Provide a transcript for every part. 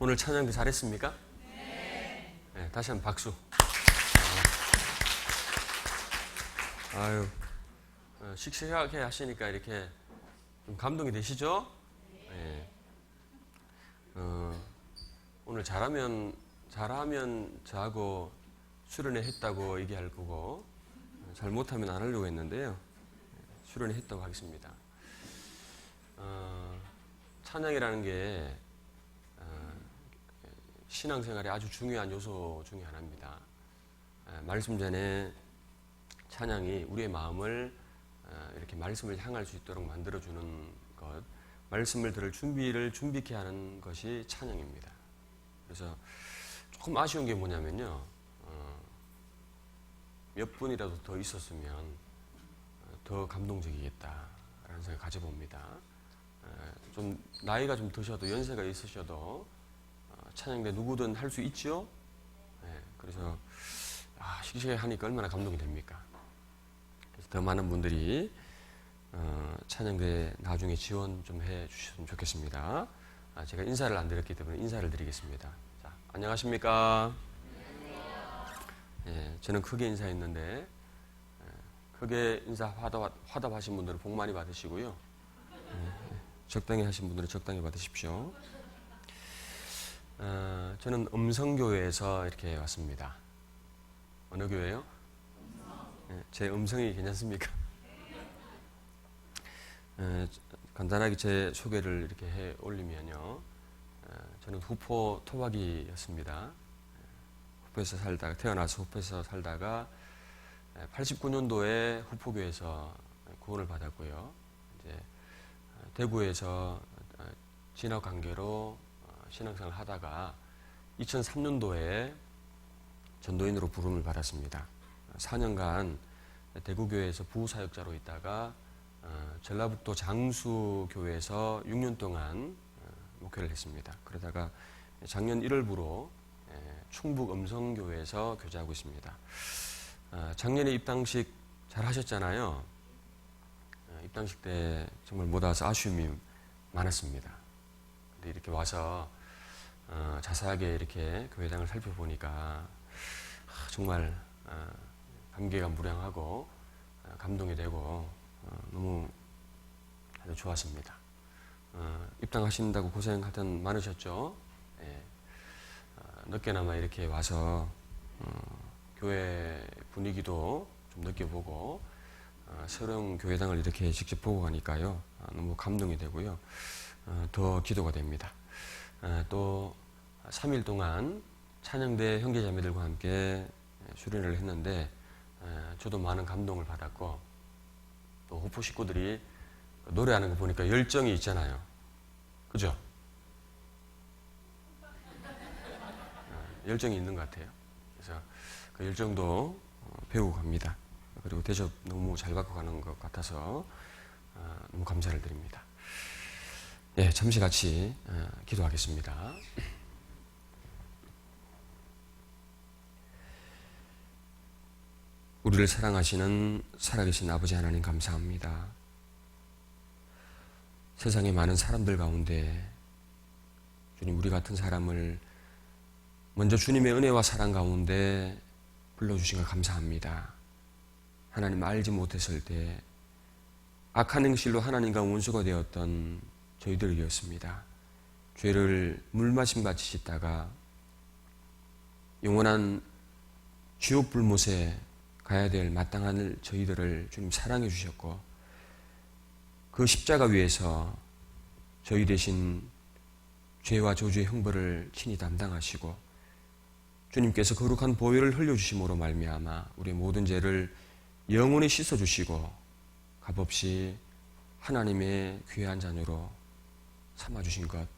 오늘 찬양도 잘했습니까? 네, 다시 한번 박수. 아유, 씩씩하게 하시니까 이렇게 좀 감동이 되시죠? 네. 오늘 잘하면 저하고 수련회 했다고 얘기할 거고, 잘못하면 안 하려고 했는데요. 수련회 했다고 하겠습니다. 찬양이라는 게 신앙생활에 아주 중요한 요소 중에 하나입니다. 말씀 전에 찬양이 우리의 마음을 이렇게 말씀을 향할 수 있도록 만들어주는 것, 말씀을 들을 준비케 하는 것이 찬양입니다. 그래서 조금 아쉬운 게 뭐냐면요, 몇 분이라도 더 있었으면 더 감동적이겠다라는 생각을 가져봅니다. 좀 나이가 좀 드셔도, 연세가 있으셔도 찬양대 누구든 할 수 있죠? 네, 그래서 씩씩하게 하니까 얼마나 감동이 됩니까? 그래서 더 많은 분들이 찬양대 나중에 지원 좀 해 주셨으면 좋겠습니다. 제가 인사를 안 드렸기 때문에 인사를 드리겠습니다. 자, 안녕하십니까? 예, 저는 크게 인사했는데 크게 인사 화답하신 분들은 복 많이 받으시고요. 적당히 하신 분들은 적당히 받으십시오. 저는 음성교회에서 이렇게 왔습니다. 어느 교회요? 제 음성이 괜찮습니까? 간단하게 제 소개를 이렇게 해 올리면요. 저는 후포 토박이였습니다. 후포에서 살다가, 태어나서 후포에서 살다가 89년도에 후포교회에서 구원을 받았고요. 이제 대구에서 진학 관계로 신앙생활을 하다가 2003년도에 전도인으로 부름을 받았습니다. 4년간 대구교회에서 부사역자로 있다가 전라북도 장수교회에서 6년 동안 목회를 했습니다. 그러다가 작년 1월부로 충북 음성교회에서 교제하고 있습니다. 작년에 입당식 잘 하셨잖아요. 입당식 때 정말 못 와서 아쉬움이 많았습니다. 근데 이렇게 와서 자세하게 이렇게 교회당을 살펴보니까 정말 감개가 무량하고 감동이 되고 너무 아주 좋았습니다. 입당하신다고 고생하던 많으셨죠? 예. 늦게나마 이렇게 와서 교회 분위기도 좀 느껴보고 새로운 교회당을 이렇게 직접 보고 가니까요, 너무 감동이 되고요, 더 기도가 됩니다. 또 3일 동안 찬양대 형제자매들과 함께 수련회를 했는데 저도 많은 감동을 받았고, 또 후포 식구들이 노래하는 거 보니까 열정이 있잖아요. 그죠? 열정이 있는 것 같아요. 그래서 그 열정도 배우고 갑니다. 그리고 대접 너무 잘 받고 가는 것 같아서 너무 감사를 드립니다. 예, 잠시 같이 기도하겠습니다. 우리를 사랑하시는 살아계신 아버지 하나님 감사합니다. 세상의 많은 사람들 가운데 주님, 우리 같은 사람을 먼저 주님의 은혜와 사랑 가운데 불러주신 것 감사합니다. 하나님 알지 못했을 때 악한 행실로 하나님과 원수가 되었던 저희들이었습니다. 죄를 물마심같이 씻다가 영원한 지옥 불못에 가야 될 마땅한 저희들을 주님 사랑해 주셨고, 그 십자가 위에서 저희 대신 죄와 저주의 형벌을 친히 담당하시고 주님께서 거룩한 보혈을 흘려주심으로 말미암아 우리의 모든 죄를 영원히 씻어주시고 값없이 하나님의 귀한 자녀로 삼아주신 것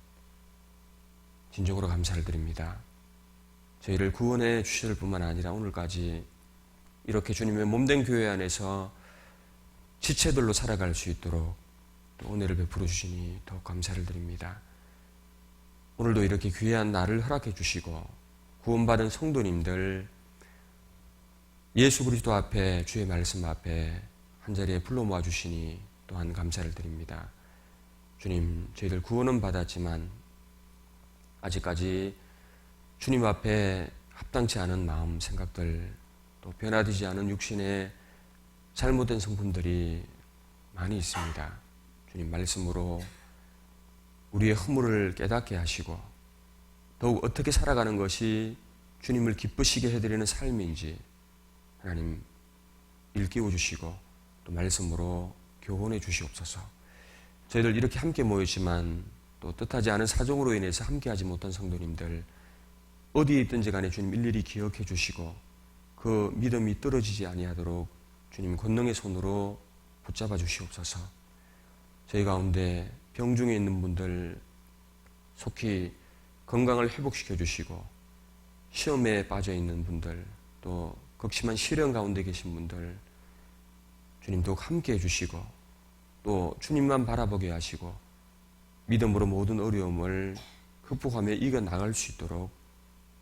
진정으로 감사를 드립니다. 저희를 구원해 주실 뿐만 아니라 오늘까지 이렇게 주님의 몸된 교회 안에서 지체들로 살아갈 수 있도록 또 은혜를 베풀어 주시니 더욱 감사를 드립니다. 오늘도 이렇게 귀한 날을 허락해 주시고 구원받은 성도님들 예수 그리스도 앞에, 주의 말씀 앞에 한자리에 불러 모아 주시니 또한 감사를 드립니다. 주님, 저희들 구원은 받았지만 아직까지 주님 앞에 합당치 않은 마음, 생각들, 또 변화되지 않은 육신의 잘못된 성품들이 많이 있습니다. 주님 말씀으로 우리의 허물을 깨닫게 하시고 더욱 어떻게 살아가는 것이 주님을 기쁘시게 해드리는 삶인지 하나님 일깨워 주시고 또 말씀으로 교훈해 주시옵소서. 저희들 이렇게 함께 모였지만 또 뜻하지 않은 사정으로 인해서 함께하지 못한 성도님들 어디에 있든지 간에 주님 일일이 기억해 주시고 그 믿음이 떨어지지 아니하도록 주님 권능의 손으로 붙잡아 주시옵소서. 저희 가운데 병중에 있는 분들 속히 건강을 회복시켜 주시고 시험에 빠져 있는 분들 또 극심한 시련 가운데 계신 분들 주님 더욱 함께 해주시고 또 주님만 바라보게 하시고 믿음으로 모든 어려움을 극복하며 이겨나갈 수 있도록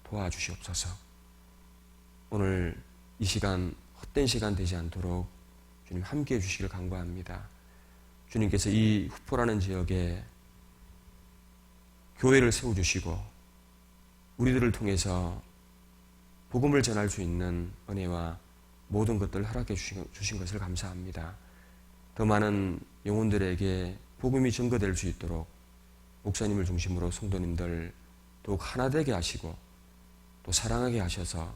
도와주시옵소서. 오늘 이 시간 헛된 시간 되지 않도록 주님 함께 해주시길 간구합니다. 주님께서 이 후포라는 지역에 교회를 세워주시고 우리들을 통해서 복음을 전할 수 있는 은혜와 모든 것들을 허락해 주신 것을 감사합니다. 더 많은 영혼들에게 복음이 증거될 수 있도록 목사님을 중심으로 성도님들 더욱 하나 되게 하시고 또 사랑하게 하셔서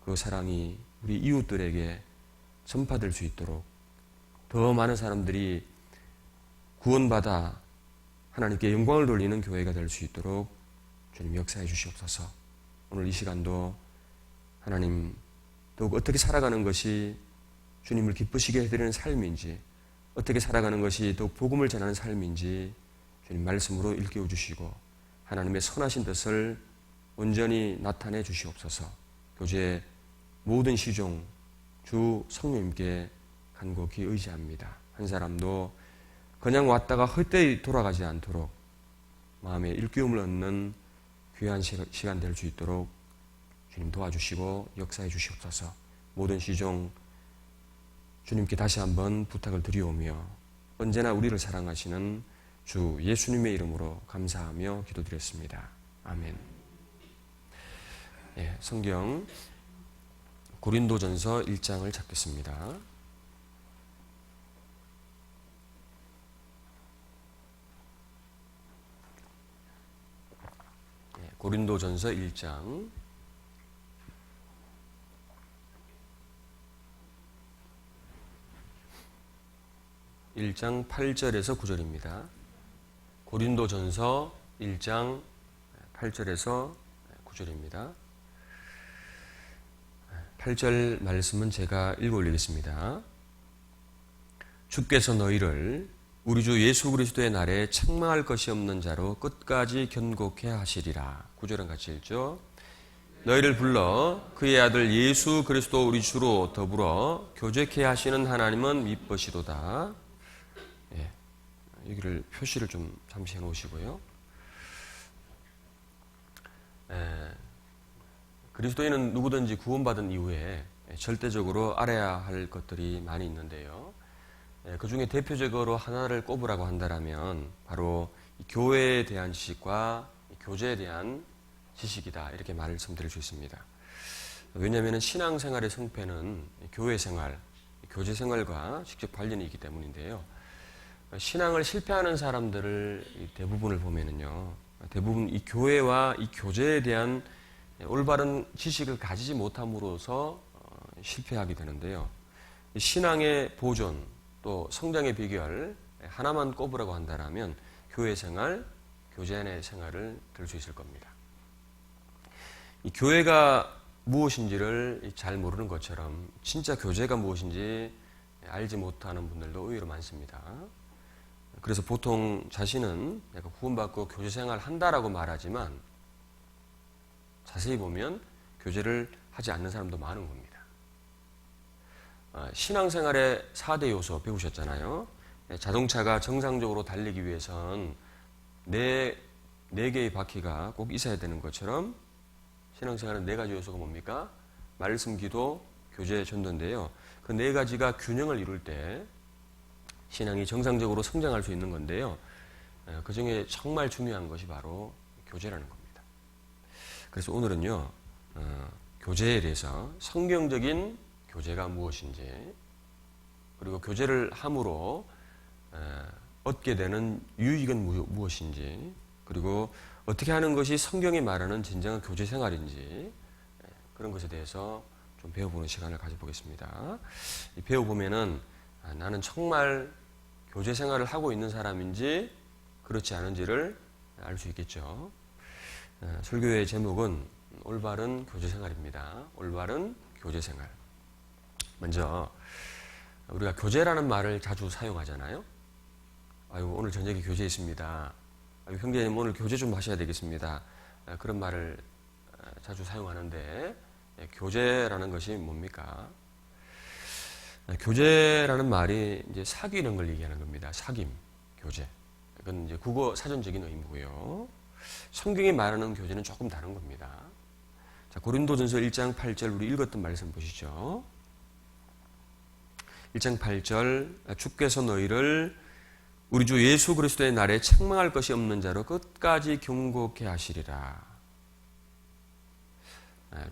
그 사랑이 우리 이웃들에게 전파될 수 있도록 더 많은 사람들이 구원받아 하나님께 영광을 돌리는 교회가 될 수 있도록 주님 역사해 주시옵소서. 오늘 이 시간도 하나님 더욱 어떻게 살아가는 것이 주님을 기쁘시게 해드리는 삶인지 어떻게 살아가는 것이 더욱 복음을 전하는 삶인지 주님 말씀으로 일깨워 주시고 하나님의 선하신 뜻을 온전히 나타내 주시옵소서. 교제의 모든 시종 주 성령님께 간곡히 의지합니다. 한 사람도 그냥 왔다가 헛되이 돌아가지 않도록 마음의 일깨움을 얻는 귀한 시간 될 수 있도록 주님 도와주시고 역사해 주시옵소서. 모든 시종 주님께 다시 한번 부탁을 드리오며 언제나 우리를 사랑하시는 주 예수님의 이름으로 감사하며 기도드렸습니다. 아멘. 성경 고린도전서 1장을 찾겠습니다. 고린도전서 1장 1장 8절에서 9절입니다. 고린도전서 1장 8절에서 9절입니다. 8절 말씀은 제가 읽어 올리겠습니다. 주께서 너희를 우리 주 예수 그리스도의 날에 책망할 것이 없는 자로 끝까지 견고케 하시리라. 9절은 같이 읽죠. 너희를 불러 그의 아들 예수 그리스도 우리 주로 더불어 교제케 하시는 하나님은 미쁘시도다. 여기를 표시를 좀 잠시 해놓으시고요. 그리스도인은 누구든지 구원받은 이후에 절대적으로 알아야 할 것들이 많이 있는데요. 그 중에 대표적으로 하나를 꼽으라고 한다면 바로 교회에 대한 지식과 교제에 대한 지식이다, 이렇게 말씀드릴 수 있습니다. 왜냐하면 신앙생활의 성패는 교회 생활, 교제 생활과 직접 관련이 있기 때문인데요. 신앙을 실패하는 사람들을 대부분을 보면은요, 대부분 이 교회와 이 교제에 대한 올바른 지식을 가지지 못함으로써 실패하게 되는데요. 신앙의 보존 또 성장의 비결 하나만 꼽으라고 한다면 교회 생활, 교제 안의 생활을 들 수 있을 겁니다. 이 교회가 무엇인지를 잘 모르는 것처럼 진짜 교제가 무엇인지 알지 못하는 분들도 의외로 많습니다. 그래서 보통 자신은 약간 구원받고 교제 생활 한다라고 말하지만 자세히 보면 교제를 하지 않는 사람도 많은 겁니다. 신앙생활의 4대 요소 배우셨잖아요. 자동차가 정상적으로 달리기 위해선 네 개의 바퀴가 꼭 있어야 되는 것처럼 신앙생활은 4가지 요소가 뭡니까? 말씀, 기도, 교제, 전도인데요. 그 4가지가 균형을 이룰 때 신앙이 정상적으로 성장할 수 있는 건데요. 그 중에 정말 중요한 것이 바로 교제라는 겁니다. 그래서 오늘은요, 교제에 대해서 성경적인 교제가 무엇인지, 그리고 교제를 함으로 얻게 되는 유익은 무엇인지, 그리고 어떻게 하는 것이 성경이 말하는 진정한 교제 생활인지, 그런 것에 대해서 좀 배워보는 시간을 가져보겠습니다. 배워보면은 나는 정말 교제 생활을 하고 있는 사람인지 그렇지 않은지를 알 수 있겠죠. 설교의 제목은 올바른 교제 생활입니다. 올바른 교제 생활. 먼저 우리가 교제라는 말을 자주 사용하잖아요. 아유, 오늘 저녁에 교제 있습니다. 아유, 형제님 오늘 교제 좀 하셔야 되겠습니다. 그런 말을 자주 사용하는데, 교제라는 것이 뭡니까? 교제라는 말이 이제 사귀는 걸 얘기하는 겁니다. 사귐, 교제. 이건 이제 국어 사전적인 의미고요. 성경이 말하는 교제는 조금 다른 겁니다. 자, 고린도전서 1장 8절 우리 읽었던 말씀 보시죠. 1장 8절, 주께서 너희를 우리 주 예수 그리스도의 날에 책망할 것이 없는 자로 끝까지 경고케 하시리라.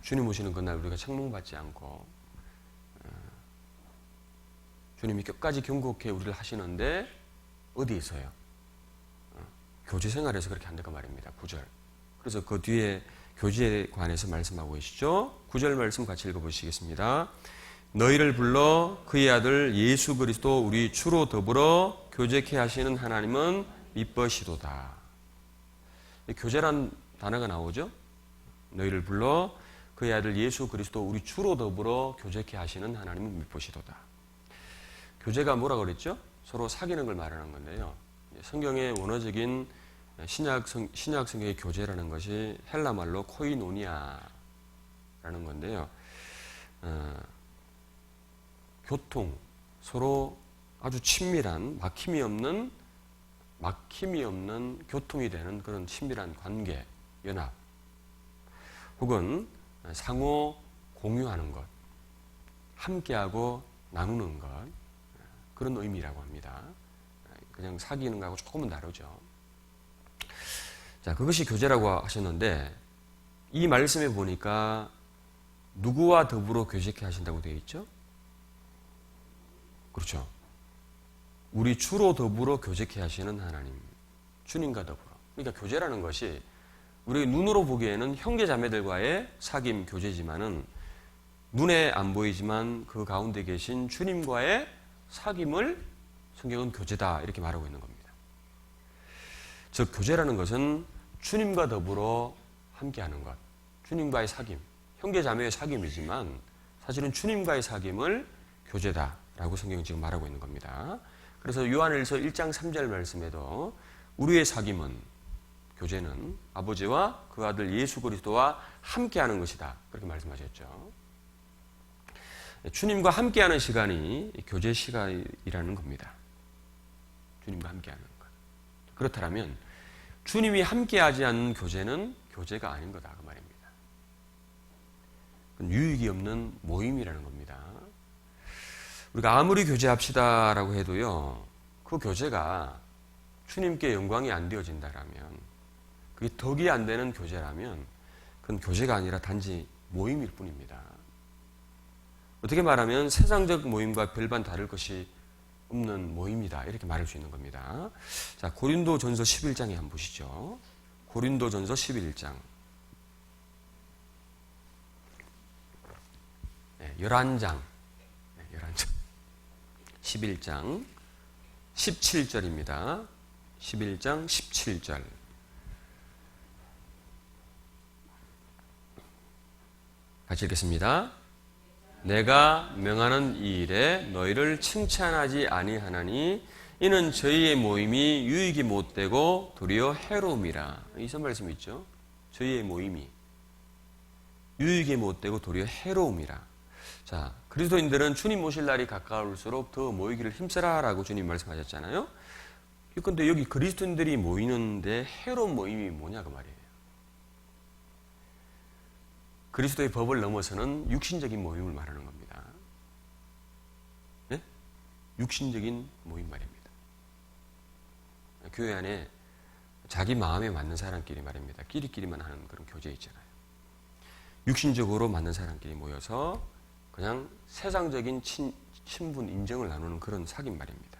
주님 오시는 그날 우리가 책망받지 않고 주님이 끝까지 경고케 우리를 하시는데 어디에서요? 교제 생활에서 그렇게 한다고 말입니다. 9절. 그래서 그 뒤에 교제에 관해서 말씀하고 계시죠. 9절 말씀 같이 읽어보시겠습니다. 너희를 불러 그의 아들 예수 그리스도 우리 주로 더불어 교제케 하시는 하나님은 미쁘시도다. 교제란 단어가 나오죠. 너희를 불러 그의 아들 예수 그리스도 우리 주로 더불어 교제케 하시는 하나님은 미쁘시도다. 교제가 뭐라고 그랬죠? 서로 사귀는 걸 말하는 건데요. 성경의 원어적인 신약 성경의 교제라는 것이 헬라 말로 코이노니아라는 건데요. 교통, 서로 아주 친밀한 막힘이 없는 교통이 되는 그런 친밀한 관계, 연합, 혹은 상호 공유하는 것, 함께하고 나누는 것, 그런 의미라고 합니다. 그냥 사귀는 거하고 조금은 다르죠. 자, 그것이 교제라고 하셨는데, 이 말씀에 보니까 누구와 더불어 교제케 하신다고 되어 있죠? 그렇죠. 우리 주로 더불어 교제케 하시는 하나님, 주님과 더불어. 그러니까 교제라는 것이 우리 눈으로 보기에는 형제 자매들과의 사귐 교제지만은 눈에 안 보이지만 그 가운데 계신 주님과의 사귐을 성경은 교제다 이렇게 말하고 있는 겁니다. 즉 교제라는 것은 주님과 더불어 함께하는 것, 주님과의 사귐, 형제 자매의 사귐이지만 사실은 주님과의 사귐을 교제다라고 성경은 지금 말하고 있는 겁니다. 그래서 요한일서 1장 3절 말씀에도 우리의 사귐은, 교제는 아버지와 그 아들 예수 그리스도와 함께하는 것이다 그렇게 말씀하셨죠. 주님과 함께하는 시간이 교제 시간이라는 겁니다. 주님과 함께하는 것. 그렇다면 주님이 함께하지 않는 교제는 교제가 아닌 거다 그 말입니다. 그건 유익이 없는 모임이라는 겁니다. 우리가 아무리 교제합시다라고 해도요, 그 교제가 주님께 영광이 안 되어진다라면, 그게 덕이 안 되는 교제라면 그건 교제가 아니라 단지 모임일 뿐입니다. 어떻게 말하면 세상적 모임과 별반 다를 것이 없는 모임이다 이렇게 말할 수 있는 겁니다. 자, 고린도전서 11장에 한번 보시죠. 고린도전서 11장. 11장. 11장. 11장 17절입니다. 11장 17절. 같이 읽겠습니다. 내가 명하는 이 일에 너희를 칭찬하지 아니하나니 이는 저희의 모임이 유익이 못되고 도리어 해로움이라. 이선 말씀 있죠. 저희의 모임이 유익이 못되고 도리어 해로움이라. 자, 그리스도인들은 주님 오실 날이 가까울수록 더 모이기를 힘쓰라라고 주님 말씀하셨잖아요. 그런데 여기 그리스도인들이 모이는데 해로운 모임이 뭐냐 그 말이에요. 그리스도의 법을 넘어서는 육신적인 모임을 말하는 겁니다. 네? 육신적인 모임 말입니다. 교회 안에 자기 마음에 맞는 사람끼리 말입니다. 끼리끼리만 하는 그런 교제 있잖아요. 육신적으로 만난 사람끼리 모여서 그냥 세상적인 친분 인정을 나누는 그런 사귑 말입니다.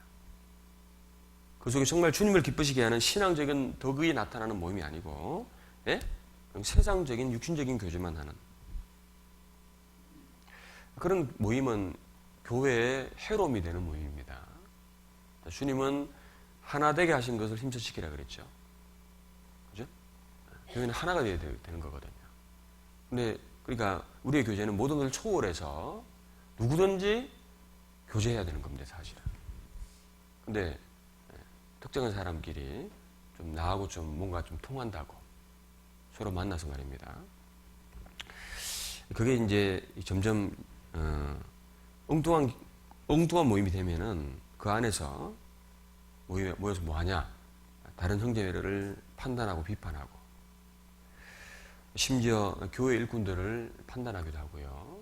그 속에 정말 주님을 기쁘시게 하는 신앙적인 덕이 나타나는 모임이 아니고, 예? 세상적인 육신적인 교제만 하는 그런 모임은 교회의 해로움이 되는 모임입니다. 주님은 하나 되게 하신 것을 힘써시키라 그랬죠. 그죠? 교회는 하나가 되어야 되는 거거든요. 근데 그러니까 우리의 교제는 모든 것을 초월해서 누구든지 교제해야 되는 겁니다, 사실은. 근데 특정한 사람끼리 좀 나하고 좀 뭔가 좀 통한다고 서로 만나서 말입니다. 그게 이제 점점 엉뚱한 모임이 되면은 그 안에서 모여서 뭐 하냐? 다른 형제를 판단하고 비판하고 심지어 교회 일꾼들을 판단하기도 하고요.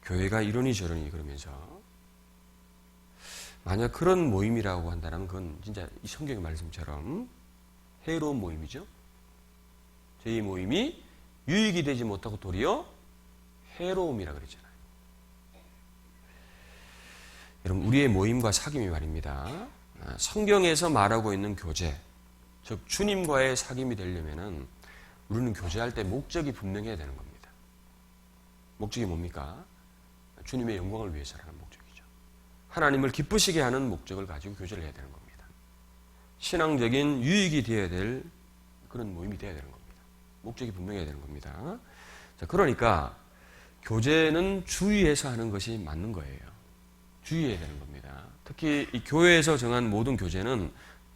교회가 이러니 저러니 그러면서 만약 그런 모임이라고 한다면 그건 진짜 이 성경의 말씀처럼 해로운 모임이죠. 저희 모임이 유익이 되지 못하고 도리어 해로움이라 그랬잖아요. 여러분, 우리의 모임과 사귐이 말입니다. 성경에서 말하고 있는 교제, 즉 주님과의 사귐이 되려면은 우리는 교제할 때 목적이 분명해야 되는 겁니다. 목적이 뭡니까? 주님의 영광을 위해서라는 목적이죠. 하나님을 기쁘시게 하는 목적을 가지고 교제를 해야 되는 겁니다. 신앙적인 유익이 되어야 될 그런 모임이 되어야 되는 겁니다. 목적이 분명해야 되는 겁니다. 자, 그러니까 교제는 주의해서 하는 것이 맞는 거예요. 주의해야 되는 겁니다. 특히 이 교회에서 정한 모든 교제는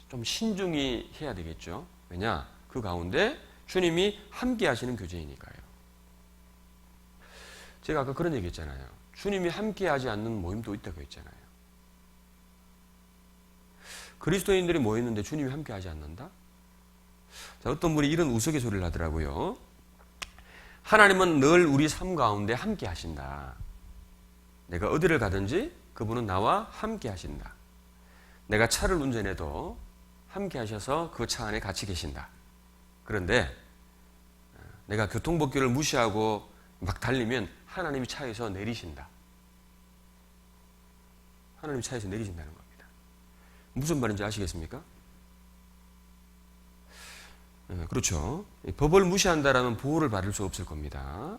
좀 신중히 해야 되겠죠. 왜냐? 그 가운데 주님이 함께 하시는 교제이니까요. 제가 아까 그런 얘기 했잖아요. 주님이 함께 하지 않는 모임도 있다고 했잖아요. 그리스도인들이 모였는데 주님이 함께 하지 않는다? 자, 어떤 분이 이런 우스갯소리를 하더라고요. 하나님은 늘 우리 삶 가운데 함께 하신다. 내가 어디를 가든지 그분은 나와 함께 하신다. 내가 차를 운전해도 함께 하셔서 그 차 안에 같이 계신다. 그런데 내가 교통법규를 무시하고 막 달리면 하나님이 차에서 내리신다. 하나님이 차에서 내리신다는 겁니다. 무슨 말인지 아시겠습니까? 그렇죠. 법을 무시한다라면 보호를 받을 수 없을 겁니다.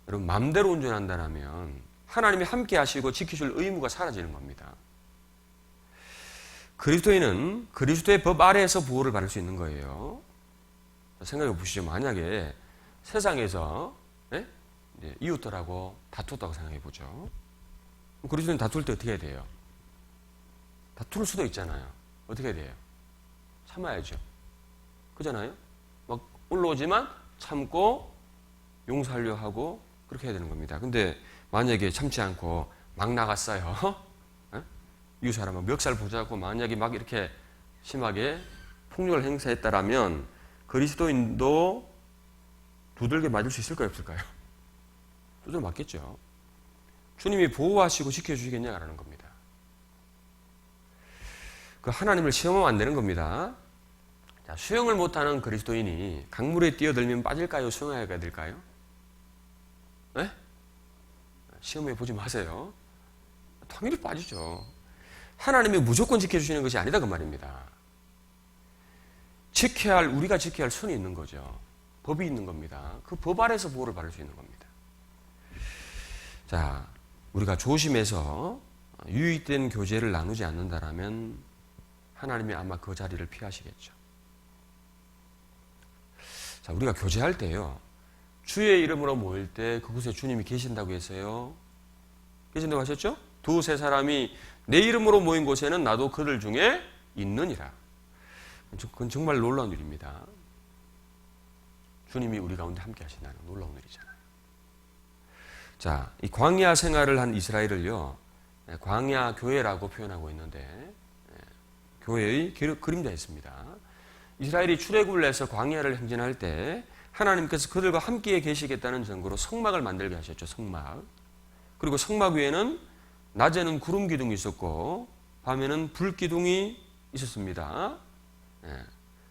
여러분, 마음대로 운전한다라면 하나님이 함께 하시고 지키실 의무가 사라지는 겁니다. 그리스도인은 그리스도의 법 아래에서 보호를 받을 수 있는 거예요. 생각해 보시죠. 만약에 세상에서 이웃들하고 다투었다고 생각해 보죠. 그리스도인 다툴 때 어떻게 해야 돼요? 다툴 수도 있잖아요. 어떻게 해야 돼요? 참아야죠. 그잖아요? 막 올라오지만 참고 용서하려 하고 그렇게 해야 되는 겁니다. 근데 만약에 참지 않고 막 나갔어요. 이 사람은 멱살 보자고 만약에 막 이렇게 심하게 폭력을 행사했다라면 그리스도인도 두들겨 맞을 수 있을까요? 없을까요? 두들겨 맞겠죠. 주님이 보호하시고 지켜주시겠냐라는 겁니다. 그 하나님을 시험하면 안 되는 겁니다. 자, 수영을 못하는 그리스도인이 강물에 뛰어들면 빠질까요? 수영해야 될까요? 네? 시험해 보지 마세요. 당연히 빠지죠. 하나님이 무조건 지켜주시는 것이 아니다 그 말입니다. 우리가 지켜야 할 선이 있는 거죠. 법이 있는 겁니다. 그 법 아래서 보호를 받을 수 있는 겁니다. 자, 우리가 조심해서 유익된 교제를 나누지 않는다라면 하나님이 아마 그 자리를 피하시겠죠. 자, 우리가 교제할 때요. 주의 이름으로 모일 때 그곳에 주님이 계신다고 했어요. 계신다고 하셨죠? 두세 사람이 내 이름으로 모인 곳에는 나도 그들 중에 있느니라. 그건 정말 놀라운 일입니다. 주님이 우리 가운데 함께 하신다는 놀라운 일이잖아요. 자, 이 광야 생활을 한 이스라엘을요, 광야 교회라고 표현하고 있는데, 교회의 그림자였습니다. 이스라엘이 출애굽을 해서 광야를 행진할 때 하나님께서 그들과 함께 계시겠다는 증거로 성막을 만들게 하셨죠. 성막. 그리고 성막 위에는 낮에는 구름 기둥이 있었고 밤에는 불 기둥이 있었습니다.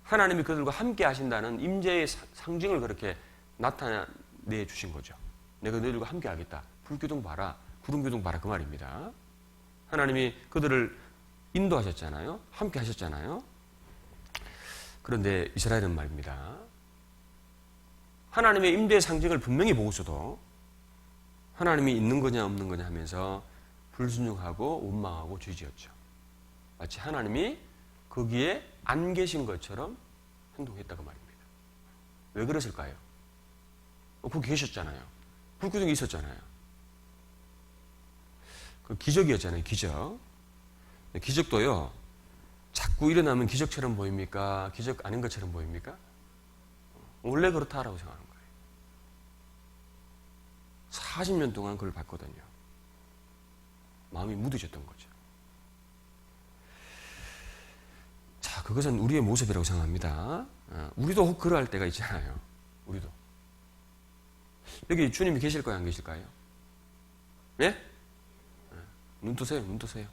하나님이 그들과 함께 하신다는 임재의 상징을 그렇게 내주신 거죠. 내가 너희들과 함께 하겠다. 불교동 봐라, 구름교동 봐라, 그 말입니다. 하나님이 그들을 인도하셨잖아요. 함께 하셨잖아요. 그런데 이스라엘은 말입니다. 하나님의 임재의 상징을 분명히 보고서도 하나님이 있는 거냐 없는 거냐 하면서 불순종하고 원망하고 죄지었죠. 마치 하나님이 거기에 안 계신 것처럼 행동했다고 말입니다. 왜 그랬을까요? 거기 계셨잖아요. 불구덩이 있었잖아요. 그 기적이었잖아요. 기적. 기적도요, 자꾸 일어나면 기적처럼 보입니까? 기적 아닌 것처럼 보입니까? 원래 그렇다라고 생각하는 거예요. 40년 동안 그걸 봤거든요. 마음이 무뎌졌던 거죠. 자, 그것은 우리의 모습이라고 생각합니다. 우리도 혹 그러할 때가 있잖아요. 우리도. 여기 주님이 계실까요? 안 계실까요? 네? 눈 뜨세요. 눈 뜨세요.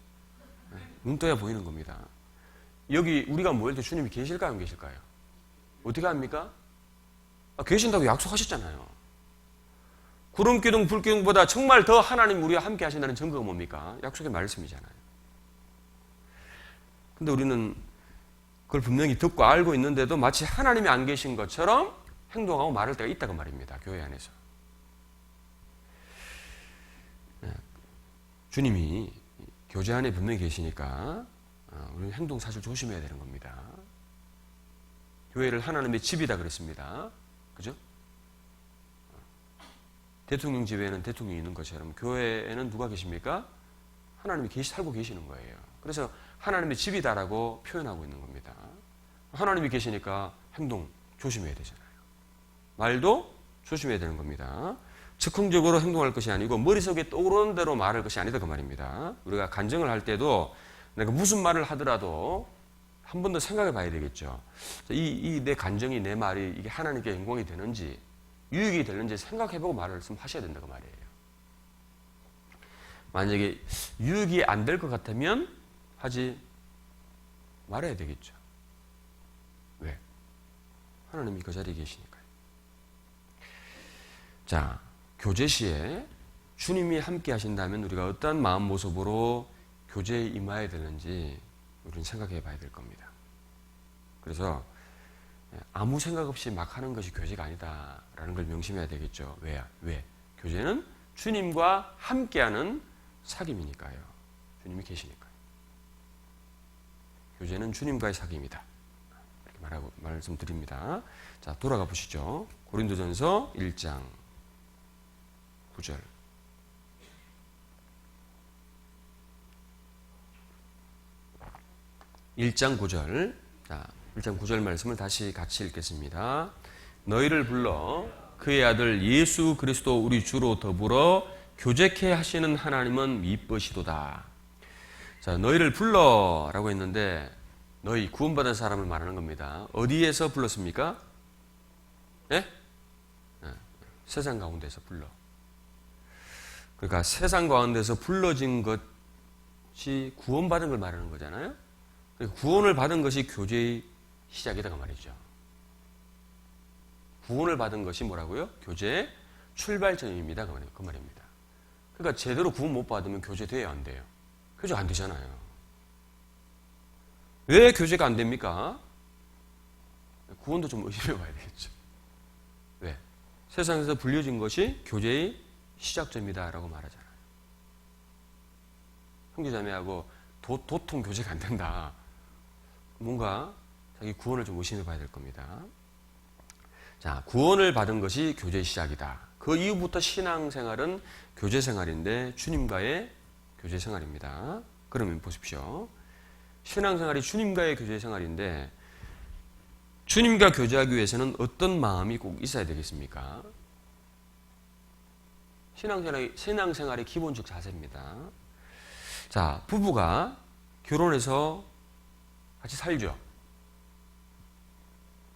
눈 떠야 보이는 겁니다. 여기 우리가 모일 때 주님이 계실까요? 안 계실까요? 어떻게 합니까? 계신다고 약속하셨잖아요. 구름기둥, 불기둥보다 정말 더 하나님 우리와 함께 하신다는 증거가 뭡니까? 약속의 말씀이잖아요. 근데 우리는 그걸 분명히 듣고 알고 있는데도 마치 하나님이 안 계신 것처럼 행동하고 말할 때가 있다고 말입니다. 교회 안에서. 주님이 교제 안에 분명히 계시니까 우리는 행동 사실 조심해야 되는 겁니다. 교회를 하나님의 집이다 그랬습니다. 그죠? 대통령 집에는 대통령이 있는 것처럼 교회에는 누가 계십니까? 하나님이 살고 계시는 거예요. 그래서 하나님의 집이다라고 표현하고 있는 겁니다. 하나님이 계시니까 행동 조심해야 되잖아요. 말도 조심해야 되는 겁니다. 즉흥적으로 행동할 것이 아니고 머릿속에 떠오르는 대로 말할 것이 아니다 그 말입니다. 우리가 간증을 할 때도 내가 무슨 말을 하더라도 한 번 더 생각해 봐야 되겠죠. 내 간증이, 내 말이 이게 하나님께 영광이 되는지 유익이 되는지 생각해보고 말씀하셔야 된다고 말이에요. 만약에 유익이 안 될 것 같으면 하지 말아야 되겠죠. 왜? 하나님이 그 자리에 계시니까요. 자, 교제 시에 주님이 함께 하신다면 우리가 어떠한 마음 모습으로 교제에 임해야 되는지 우리는 생각해 봐야 될 겁니다. 그래서 아무 생각 없이 막 하는 것이 교제가 아니다라는 걸 명심해야 되겠죠. 왜? 교제는 주님과 함께하는 사귐이니까요. 주님이 계시니까요. 교제는 주님과의 사귐이다. 이렇게 말씀드립니다. 자, 돌아가 보시죠. 고린도전서 1장 9절. 1장 9절. 자, 1장 9절 말씀을 다시 같이 읽겠습니다. 너희를 불러 그의 아들 예수 그리스도 우리 주로 더불어 교제케 하시는 하나님은 미쁘시도다. 자, 너희를 불러라고 했는데 너희 구원받은 사람을 말하는 겁니다. 어디에서 불렀습니까? 네? 세상 가운데서 불러. 그러니까 세상 가운데서 불러진 것이 구원받은 걸 말하는 거잖아요. 구원을 받은 것이 교제의 시작이다 그 말이죠. 구원을 받은 것이 뭐라고요? 교제의 출발점입니다 그 말입니다. 그러니까 제대로 구원 못 받으면 교제돼야 안 돼요. 교제 안 되잖아요. 왜 교제가 안 됩니까? 구원도 좀 의심해 봐야 되겠죠. 왜? 세상에서 불려진 것이 교제의 시작점이다라고 말하잖아요. 형제자매하고 도통 교제가 안 된다. 뭔가 자기 구원을 좀 의심해 봐야 될 겁니다. 자, 구원을 받은 것이 교제의 시작이다. 그 이후부터 신앙생활은 교제생활인데 주님과의 교제생활입니다. 그러면 보십시오. 신앙생활이 주님과의 교제생활인데 주님과 교제하기 위해서는 어떤 마음이 꼭 있어야 되겠습니까? 신앙생활의 기본적 자세입니다. 자, 부부가 결혼해서 같이 살죠.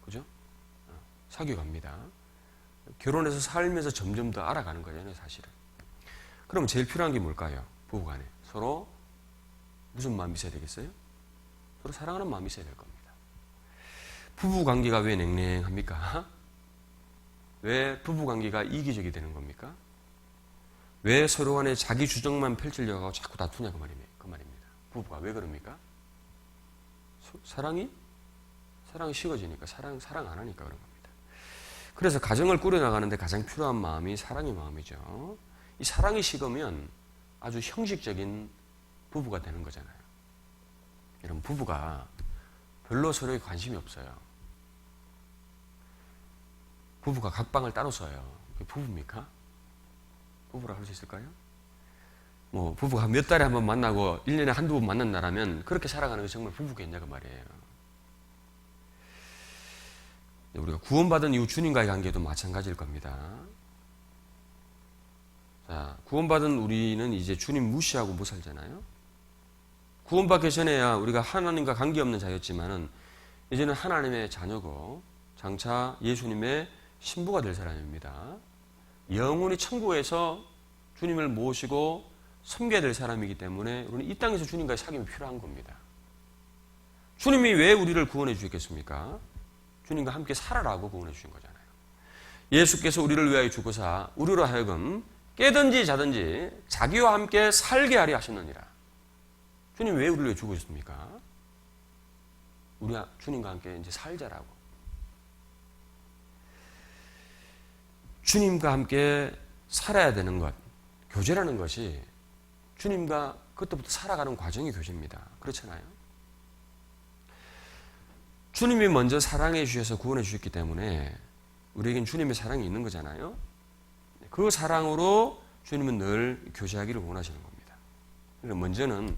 그죠? 사귀어갑니다. 결혼해서 살면서 점점 더 알아가는 거잖아요, 사실은. 그럼 제일 필요한 게 뭘까요? 부부간에. 서로 무슨 마음이 있어야 되겠어요? 서로 사랑하는 마음이 있어야 될 겁니다. 부부 관계가 왜 냉랭합니까? 왜 부부관계가 이기적이 되는 겁니까? 왜 서로 간에 자기 주장만 펼치려고 하고 자꾸 다투냐 그 말입니다. 부부가 왜 그럽니까? 사랑이 식어지니까 사랑 안 하니까 그런 겁니다. 그래서 가정을 꾸려나가는데 가장 필요한 마음이 사랑의 마음이죠. 이 사랑이 식으면 아주 형식적인 부부가 되는 거잖아요. 이런 부부가 별로 서로에 관심이 없어요. 부부가 각 방을 따로 써요. 그게 부부입니까? 부부라 할 수 있을까요? 뭐 부부가 몇 달에 한 번 만나고 1년에 한두 번 만난다라면 그렇게 살아가는 게 정말 부부겠냐고 말이에요. 우리가 구원받은 이후 주님과의 관계도 마찬가지일 겁니다. 자, 구원받은 우리는 이제 주님 무시하고 못 살잖아요. 구원받기 전에야 우리가 하나님과 관계없는 자였지만은 이제는 하나님의 자녀고 장차 예수님의 신부가 될 사람입니다. 영원히 천국에서 주님을 모시고 섬겨야 될 사람이기 때문에 우리는 이 땅에서 주님과의 사귐이 필요한 겁니다. 주님이 왜 우리를 구원해 주셨겠습니까? 주님과 함께 살아라고 구원해 주신 거잖아요. 예수께서 우리를 위하여 죽으사 우리로 하여금 깨든지 자든지 자기와 함께 살게 하려 하셨느니라. 주님 왜 우리를 위해 죽으셨습니까? 우리 주님과 함께 이제 살자라고. 주님과 함께 살아야 되는 것, 교제라는 것이 주님과 그때부터 살아가는 과정이 교제입니다. 그렇잖아요. 주님이 먼저 사랑해 주셔서 구원해 주셨기 때문에 우리에겐 주님의 사랑이 있는 거잖아요. 그 사랑으로 주님은 늘 교제하기를 원하시는 겁니다. 그러니까 먼저는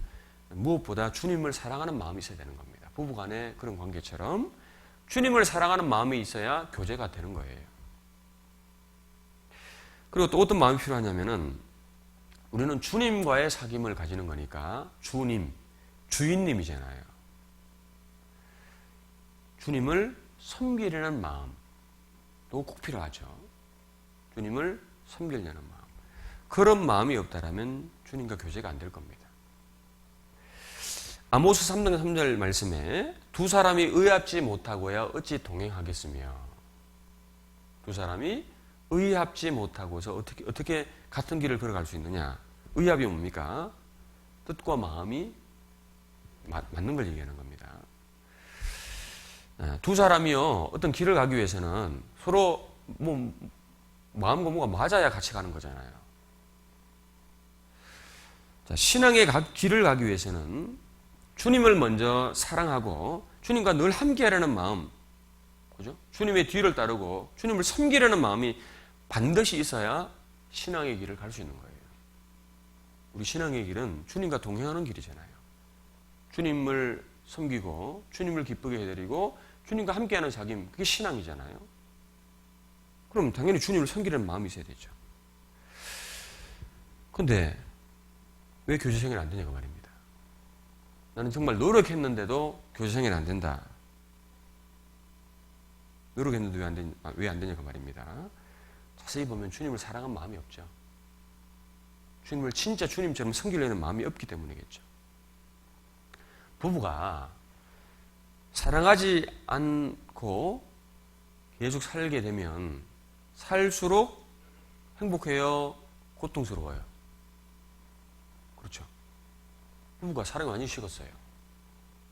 무엇보다 주님을 사랑하는 마음이 있어야 되는 겁니다. 부부간의 그런 관계처럼 주님을 사랑하는 마음이 있어야 교제가 되는 거예요. 그리고 또 어떤 마음이 필요하냐면은 우리는 주님과의 사귐을 가지는 거니까 주님, 주인님이잖아요. 주님을 섬기려는 마음도 꼭 필요하죠. 주님을 섬기려는 마음. 그런 마음이 없다라면 주님과 교제가 안 될 겁니다. 아모스 3장 3절 말씀에 두 사람이 의합지 못하고야 어찌 동행하겠으며 두 사람이 의합지 못하고서 어떻게 같은 길을 걸어갈 수 있느냐. 의합이 뭡니까? 뜻과 마음이 맞는 걸 얘기하는 겁니다. 두 사람이요 어떤 길을 가기 위해서는 서로 뭐 마음과 뭐가 맞아야 같이 가는 거잖아요. 자, 신앙의 길을 가기 위해서는 주님을 먼저 사랑하고 주님과 늘 함께하려는 마음, 그죠? 주님의 뒤를 따르고 주님을 섬기려는 마음이 반드시 있어야 신앙의 길을 갈 수 있는 거예요. 우리 신앙의 길은 주님과 동행하는 길이잖아요. 주님을 섬기고 주님을 기쁘게 해드리고 주님과 함께하는 사귐, 그게 신앙이잖아요. 그럼 당연히 주님을 섬기려는 마음이 있어야 되죠. 그런데 왜 교제생활이 안 되냐고 말입니다. 나는 정말 노력했는데도 교제생활이 안 된다. 노력했는데 왜 안 되냐고 말입니다. 자세히 보면 주님을 사랑한 마음이 없죠. 주님을 진짜 주님처럼 섬기려는 마음이 없기 때문이겠죠. 부부가 사랑하지 않고 계속 살게 되면 살수록 행복해요? 고통스러워요? 그렇죠. 부부가 사랑이 완전히 식었어요.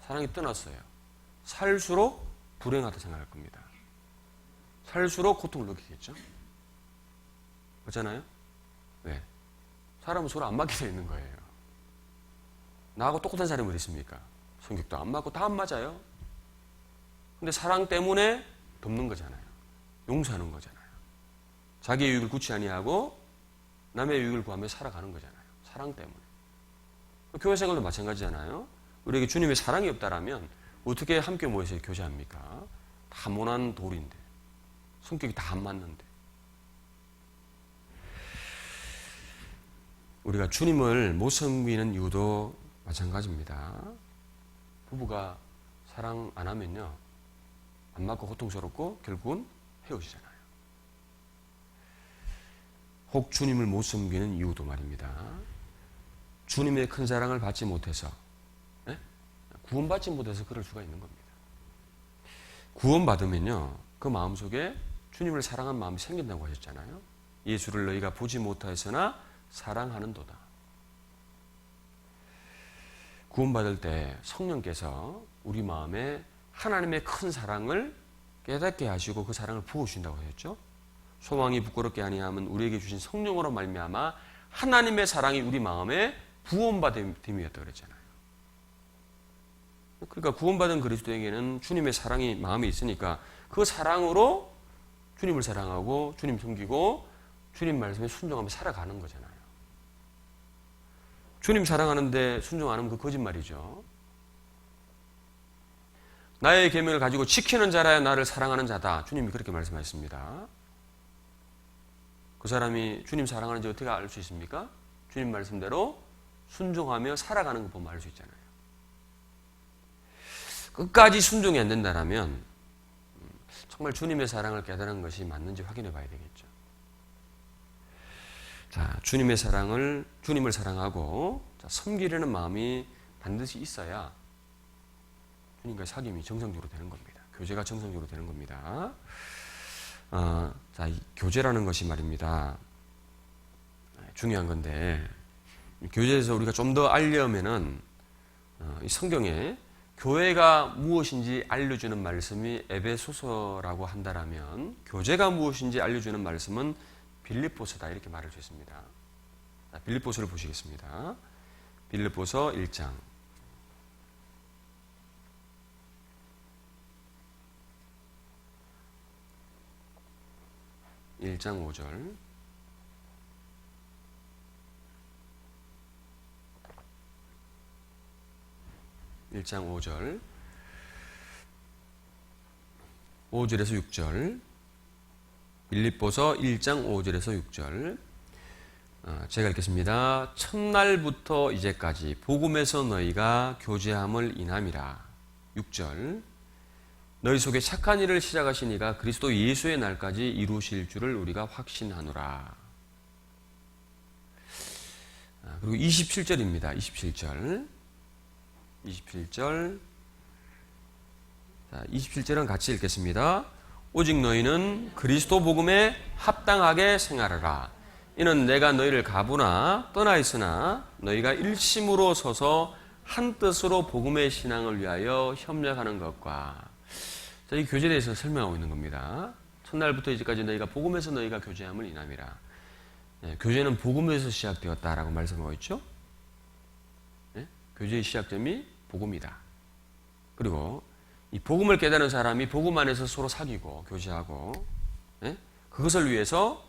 사랑이 떠났어요. 살수록 불행하다 생각할 겁니다. 살수록 고통을 느끼겠죠. 그렇잖아요? 왜? 사람은 서로 안 맞게 되어 있는 거예요. 나하고 똑같은 사람이 어디 있습니까? 성격도 안 맞고 다 안 맞아요. 근데 사랑 때문에 돕는 거잖아요. 용서하는 거잖아요. 자기의 유익을 구치 아니하고 남의 유익을 구하며 살아가는 거잖아요. 사랑 때문에. 교회 생활도 마찬가지잖아요. 우리에게 주님의 사랑이 없다라면 어떻게 함께 모여서 교제합니까? 다 모난 돌인데. 성격이 다 안 맞는데. 우리가 주님을 못 섬기는 이유도 마찬가지입니다. 부부가 사랑 안 하면요. 안 맞고 고통스럽고 결국은 헤어지잖아요. 혹 주님을 못 섬기는 이유도 말입니다. 주님의 큰 사랑을 받지 못해서, 구원받지 못해서 그럴 수가 있는 겁니다. 구원받으면요. 그 마음속에 주님을 사랑하는 마음이 생긴다고 하셨잖아요. 예수를 너희가 보지 못하였으나 사랑하는도다. 구원받을 때 성령께서 우리 마음에 하나님의 큰 사랑을 깨닫게 하시고 그 사랑을 부어주신다고 하셨죠. 소망이 부끄럽게 아니하면 우리에게 주신 성령으로 말미암아 하나님의 사랑이 우리 마음에 부원받음이었다고 그랬잖아요. 그러니까 구원받은 그리스도에게는 주님의 사랑이 마음에 있으니까 그 사랑으로 주님을 사랑하고 주님 섬기고 주님 말씀에 순종하며 살아가는 거잖아요. 주님 사랑하는데 순종 안 하면 그 거짓말이죠. 나의 계명을 가지고 지키는 자라야 나를 사랑하는 자다. 주님이 그렇게 말씀하셨습니다. 그 사람이 주님 사랑하는지 어떻게 알 수 있습니까? 주님 말씀대로 순종하며 살아가는 거 보면 알 수 있잖아요. 끝까지 순종이 안 된다면 정말 주님의 사랑을 깨달은 것이 맞는지 확인해 봐야 되겠죠. 자, 주님을 사랑하고 섬기려는 마음이 반드시 있어야 주님과의 사귐이 정상적으로 되는 겁니다. 교제가 정상적으로 되는 겁니다. 자, 이 교제라는 것이 말입니다. 중요한 건데, 교제에서 우리가 좀 더 알려면은, 이 성경에 교회가 무엇인지 알려주는 말씀이 에베소서라고 한다라면, 교제가 무엇인지 알려주는 말씀은 빌립보서다. 이렇게 말할 수 있습니다. 자, 빌립보서를 보시겠습니다. 빌립보서 1장. 1장 5절. (1장 5절) 5절에서 6절. 빌립보서 1장 5절에서 6절. 제가 읽겠습니다. 첫날부터 이제까지 복음에서 너희가 교제함을 인함이라. 6절. 너희 속에 착한 일을 시작하신 이가 그리스도 예수의 날까지 이루실 줄을 우리가 확신하노라. 그리고 27절입니다. 27절. 27절. 자, 27절은 같이 읽겠습니다. 오직 너희는 그리스도 복음에 합당하게 생활하라. 이는 내가 너희를 가부나 떠나 있으나 너희가 일심으로 서서 한 뜻으로 복음의 신앙을 위하여 협력하는 것과. 자, 이 교제에 대해서 설명하고 있는 겁니다. 첫날부터 이제까지 너희가 복음에서 너희가 교제함을 인함이라. 네, 교제는 복음에서 시작되었다라고 말씀하고 있죠. 네? 교제의 시작점이 복음이다. 그리고 이 복음을 깨달은 사람이 복음 안에서 서로 사귀고 교제하고, 네? 그것을 위해서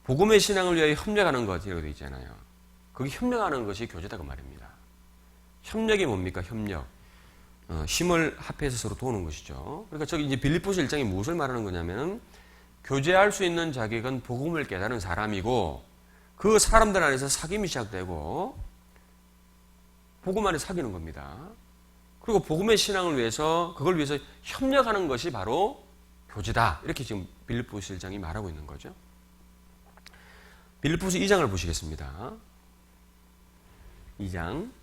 복음의 신앙을 위하여 협력하는 것이라고 되어 있잖아요. 거기 협력하는 것이 교제다고 말입니다. 협력이 뭡니까? 협력. 힘을 합해서 서로 도우는 것이죠. 그러니까 저기 이제 빌립보서 1장이 무엇을 말하는 거냐면, 교제할 수 있는 자격은 복음을 깨달은 사람이고, 그 사람들 안에서 사귐이 시작되고, 복음 안에 사귀는 겁니다. 그리고 복음의 신앙을 위해서, 그걸 위해서 협력하는 것이 바로 교제다. 이렇게 지금 빌립보서 1장이 말하고 있는 거죠. 빌립보서 2장을 보시겠습니다. 2장.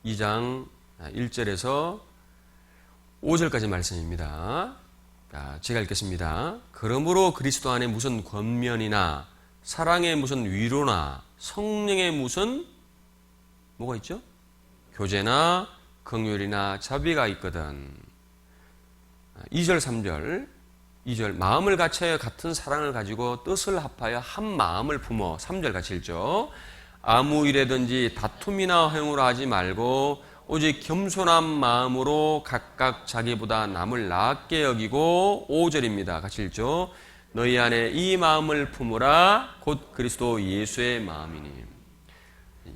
2장 1절에서 5절까지 말씀입니다. 제가 읽겠습니다. 그러므로 그리스도 안에 무슨 권면이나 사랑의 무슨 위로나 성령의 무슨 뭐가 있죠? 교제나 긍휼이나 자비가 있거든. 2절 3절 2절 마음을 같이하여 같은 사랑을 가지고 뜻을 합하여 한 마음을 품어. 3절 같이 읽죠. 아무 일에든지 다툼이나 허용으로 하지 말고 오직 겸손한 마음으로 각각 자기보다 남을 낫게 여기고. 5절입니다. 같이 읽죠. 너희 안에 이 마음을 품으라. 곧 그리스도 예수의 마음이니.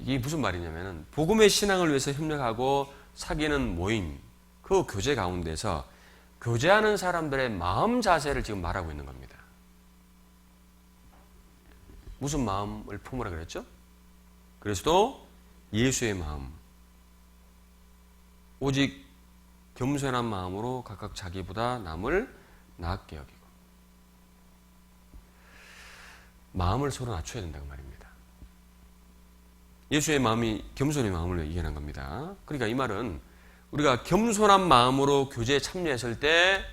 이게 무슨 말이냐면, 복음의 신앙을 위해서 협력하고 사귀는 모임, 그 교제 가운데서 교제하는 사람들의 마음 자세를 지금 말하고 있는 겁니다. 무슨 마음을 품으라 그랬죠? 그리스도 예수의 마음. 오직 겸손한 마음으로 각각 자기보다 남을 낫게 여기고. 마음을 서로 낮춰야 된다고 말입니다. 예수의 마음이 겸손의 마음을 얘기하는 겁니다. 그러니까 이 말은 우리가 겸손한 마음으로 교제에 참여했을 때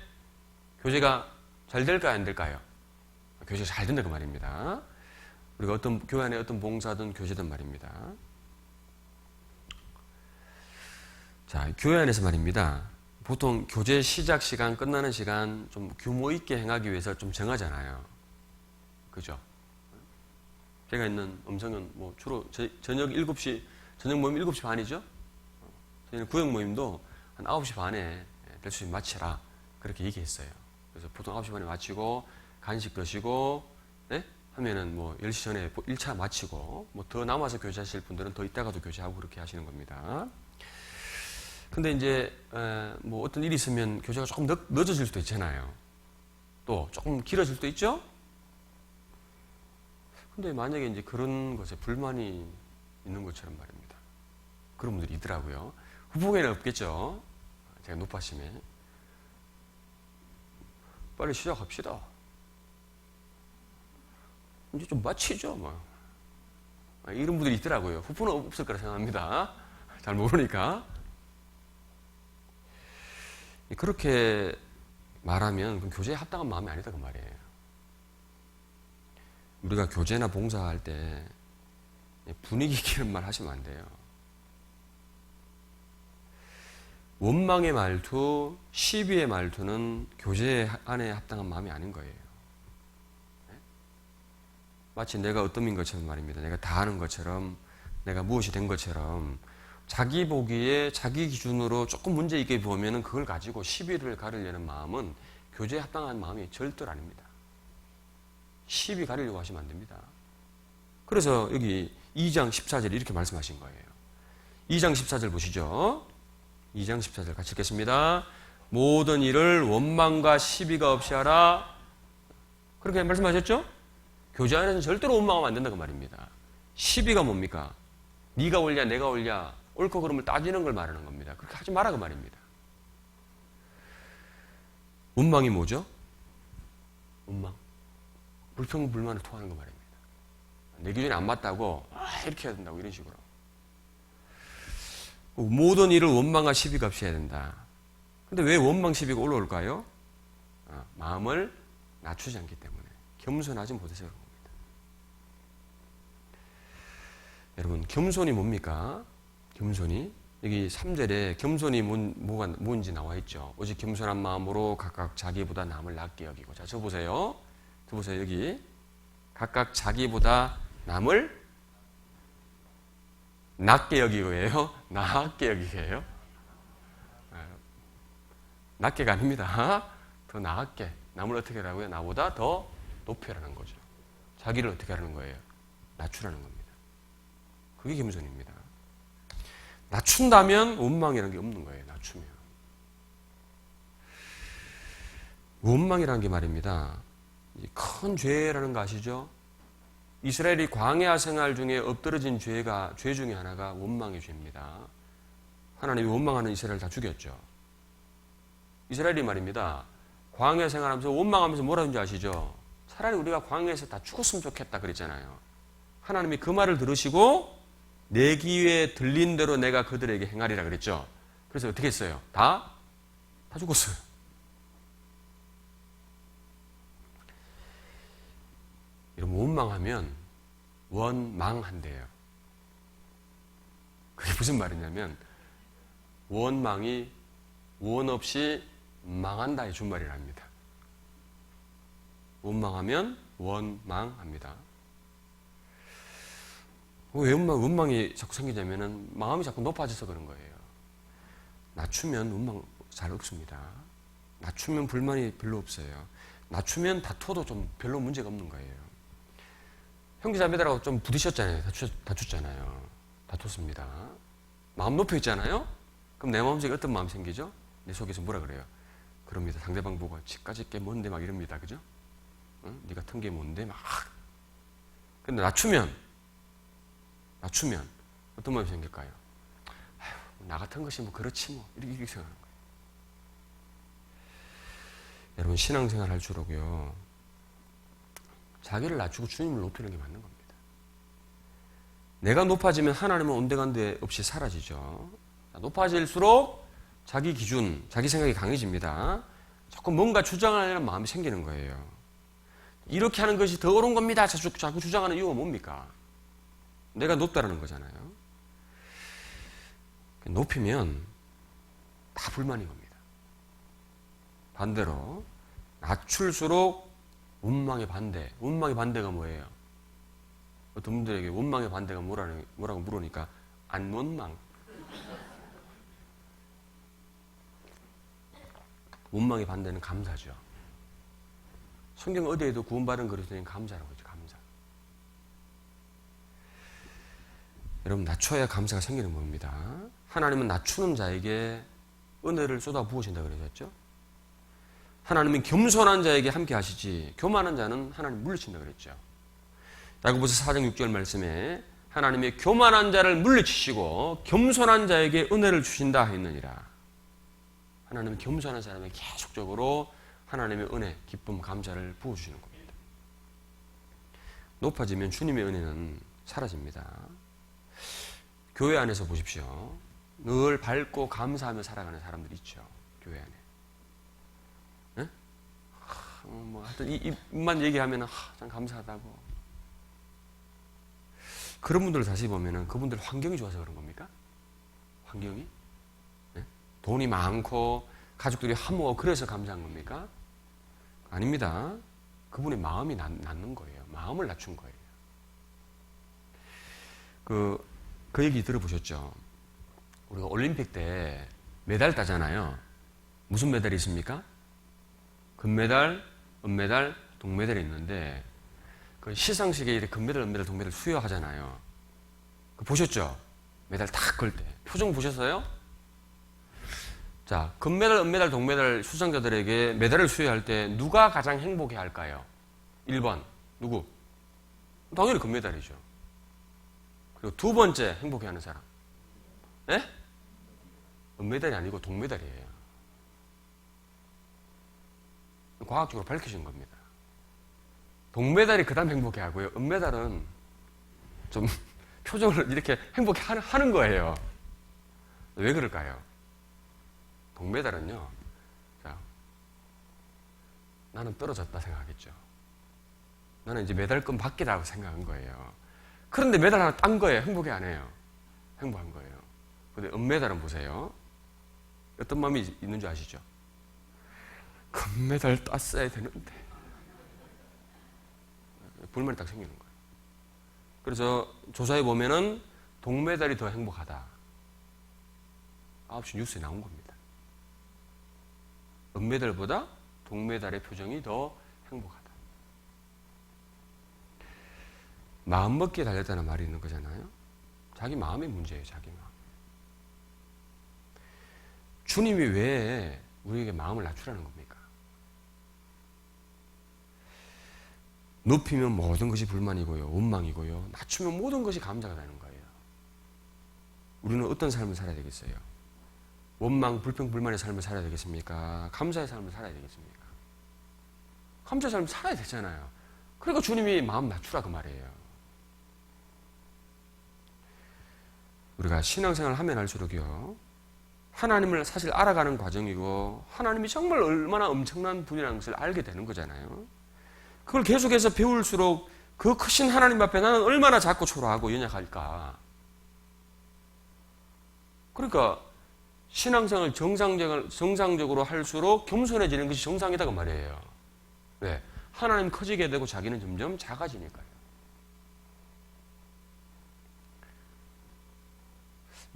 교제가 잘 될까요? 안 될까요? 교제가 잘 된다 그 말입니다. 우리가 어떤 교회 안에 어떤 봉사든 교제든 말입니다. 자, 교회 안에서 말입니다. 보통 교제 시작 시간, 끝나는 시간 좀 규모 있게 행하기 위해서 좀 정하잖아요. 그죠? 제가 있는 음성은 뭐 주로 저녁 7시, 저녁 모임 7시 반이죠? 저희는 구역 모임도 한 9시 반에 될 수 있으면 마치라. 그렇게 얘기했어요. 그래서 보통 9시 반에 마치고, 간식 드시고, 네? 하면은 뭐 10시 전에 1차 마치고, 뭐 더 남아서 교제하실 분들은 더 있다가도 교제하고 그렇게 하시는 겁니다. 근데 이제, 뭐 어떤 일이 있으면 교제가 조금 늦어질 수도 있잖아요. 또 조금 길어질 수도 있죠? 근데 만약에 이제 그런 것에 불만이 있는 것처럼 말입니다. 그런 분들이 있더라고요. 후보에는 없겠죠. 제가 높아심에. 빨리 시작합시다. 이제 좀 마치죠, 뭐. 이런 분들이 있더라고요. 후보는 없을 거라 생각합니다. 잘 모르니까. 그렇게 말하면 그럼 교제에 합당한 마음이 아니다 그 말이에요. 우리가 교제나 봉사할 때 분위기 있는 말 하시면 안 돼요. 원망의 말투, 시비의 말투는 교제 안에 합당한 마음이 아닌 거예요. 마치 내가 어떤인 것처럼 말입니다. 내가 다 아는 것처럼, 내가 무엇이 된 것처럼 자기 보기에 자기 기준으로 조금 문제 있게 보면은 그걸 가지고 시비를 가르려는 마음은 교제에 합당한 마음이 절대로 아닙니다. 시비 가리려고 하시면 안 됩니다. 그래서 여기 2장 14절 이렇게 말씀하신 거예요. 2장 14절 보시죠. 2장 14절 같이 읽겠습니다. 모든 일을 원망과 시비가 없이 하라. 그렇게 말씀하셨죠? 교제 안에서는 절대로 원망하면 안 된다 그 말입니다. 시비가 뭡니까? 네가 옳냐 내가 옳냐 옳고 그름을 따지는 걸 말하는 겁니다. 그렇게 하지 마라 그 말입니다. 원망이 뭐죠? 원망. 불평, 불만을 토하는 거 말입니다. 내 기준이 안 맞다고, 이렇게 해야 된다고, 이런 식으로. 모든 일을 원망과 시비가 없이 해야 된다. 근데 왜 원망, 시비가 올라올까요? 마음을 낮추지 않기 때문에. 겸손하지 못해서 그런 겁니다. 여러분, 겸손이 뭡니까? 겸손이. 여기 3절에 겸손이 뭔지 나와 있죠. 오직 겸손한 마음으로 각각 자기보다 남을 낮게 여기고. 자, 저 보세요. 여기 각각 자기보다 남을 낮게 여기고예요. 낮게 여기게요. 낮게가 아닙니다. 더 나았게. 남을 어떻게 하라고요? 나보다 더 높여라는 거죠. 자기를 어떻게 하라는 거예요? 낮추라는 겁니다. 그게 겸손입니다. 낮춘다면 원망이라는 게 없는 거예요. 낮추면. 원망이라는 게 말입니다. 큰 죄라는 거 아시죠? 이스라엘이 광야 생활 중에 엎드러진 죄 중에 하나가 원망의 죄입니다. 하나님이 원망하는 이스라엘을 다 죽였죠. 이스라엘이 말입니다. 광야 생활하면서 원망하면서 뭐라는지 아시죠? 차라리 우리가 광야에서 다 죽었으면 좋겠다 그랬잖아요. 하나님이 그 말을 들으시고 내 귀에 들린 대로 내가 그들에게 행하리라 그랬죠. 그래서 어떻게 했어요? 다 죽었어요. 여러분 원망하면 원망한대요. 그게 무슨 말이냐면 원망이 원 없이 망한다의 준말이랍니다. 원망하면 원망합니다. 왜 원망이 자꾸 생기냐면 마음이 자꾸 높아져서 그런 거예요. 낮추면 원망 잘 없습니다. 낮추면 불만이 별로 없어요. 낮추면 다퉈도 좀 별로 문제가 없는 거예요. 형제자매들하고 좀 부딪혔잖아요. 다투잖아요. 다퉜습니다. 마음 높여 있잖아요. 그럼 내 마음속에 어떤 마음이 생기죠? 내 속에서 뭐라 그래요? 그럽니다. 상대방 보고 지까지 게 뭔데 막 이럽니다. 그죠? 응? 네 같은 게 뭔데 막. 근데 낮추면 어떤 마음이 생길까요? 아휴, 나 같은 것이 뭐 그렇지 뭐 이렇게 생각하는 거예요. 여러분 신앙생활 할수록요. 자기를 낮추고 주님을 높이는 게 맞는 겁니다. 내가 높아지면 하나님은 온데간데 없이 사라지죠. 높아질수록 자기 기준, 자기 생각이 강해집니다. 자꾸 뭔가 주장하려는 마음이 생기는 거예요. 이렇게 하는 것이 더 옳은 겁니다. 자꾸 주장하는 이유가 뭡니까? 내가 높다라는 거잖아요. 높이면 다 불만인 겁니다. 반대로 낮출수록 원망의 반대. 원망의 반대가 뭐예요? 어떤 분들에게 원망의 반대가 뭐라고 물으니까 안 원망. 원망의 반대는 감사죠. 성경 어디에도 구원받은 그리스도인 감사라고 하죠. 감사. 여러분 낮춰야 감사가 생기는 겁니다. 하나님은 낮추는 자에게 은혜를 쏟아 부으신다 그러셨죠. 하나님은 겸손한 자에게 함께 하시지 교만한 자는 하나님 물리친다 그랬죠. 야고보서 4장 6절 말씀에 하나님의 교만한 자를 물리치시고 겸손한 자에게 은혜를 주신다 했느니라. 하나님은 겸손한 사람에게 계속적으로 하나님의 은혜, 기쁨, 감사를 부어주시는 겁니다. 높아지면 주님의 은혜는 사라집니다. 교회 안에서 보십시오. 늘 밝고 감사하며 살아가는 사람들이 있죠. 교회 안에. 네? 하여튼 입만 얘기하면 참 감사하다고. 그런 분들을 다시 보면은 그분들 환경이 좋아서 그런 겁니까? 환경이? 네? 돈이 많고 가족들이 화목하고 그래서 감사한 겁니까? 아닙니다. 그분의 마음이 낮는 거예요. 마음을 낮춘 거예요. 그 얘기 들어보셨죠? 우리가 올림픽 때 메달 따잖아요. 무슨 메달이 있습니까? 금메달, 은메달, 동메달이 있는데 그 시상식에 이렇게 금메달, 은메달, 동메달 수여하잖아요. 보셨죠? 메달 딱 걸 때. 표정 보셨어요? 자, 금메달, 은메달, 동메달 수상자들에게 메달을 수여할 때 누가 가장 행복해 할까요? 1번, 누구? 당연히 금메달이죠. 그리고 두 번째 행복해 하는 사람. 예? 은메달이 아니고 동메달이에요. 과학적으로 밝혀진 겁니다. 동메달이 그 다음 행복해 하고요. 은메달은 좀 표정을 이렇게 행복해 하는 거예요. 왜 그럴까요? 동메달은요, 자, 나는 떨어졌다 생각하겠죠. 나는 이제 메달권 받기라고 생각한 거예요. 그런데 메달 하나 딴 거예요. 행복해 안 해요. 행복한 거예요. 근데 은메달은 보세요. 어떤 마음이 있는 줄 아시죠? 금메달 땄어야 되는데. 불만이 딱 생기는 거예요. 그래서 조사해 보면은 동메달이 더 행복하다. 9시 뉴스에 나온 겁니다. 은메달보다 동메달의 표정이 더 행복하다. 마음먹기에 달렸다는 말이 있는 거잖아요. 자기 마음의 문제예요. 자기 마음. 주님이 왜 우리에게 마음을 낮추라는 겁니까? 높이면 모든 것이 불만이고요. 원망이고요. 낮추면 모든 것이 감사가 되는 거예요. 우리는 어떤 삶을 살아야 되겠어요? 원망, 불평, 불만의 삶을 살아야 되겠습니까? 감사의 삶을 살아야 되겠습니까? 감사의 삶을 살아야 되잖아요. 그러니까 주님이 마음 낮추라 그 말이에요. 우리가 신앙생활을 하면 할수록요, 하나님을 사실 알아가는 과정이고 하나님이 정말 얼마나 엄청난 분이라는 것을 알게 되는 거잖아요. 그걸 계속해서 배울수록 그 크신 하나님 앞에 나는 얼마나 작고 초라하고 연약할까. 그러니까 신앙생활을 정상적으로 할수록 겸손해지는 것이 정상이다 그 말이에요. 왜? 하나님 커지게 되고 자기는 점점 작아지니까요.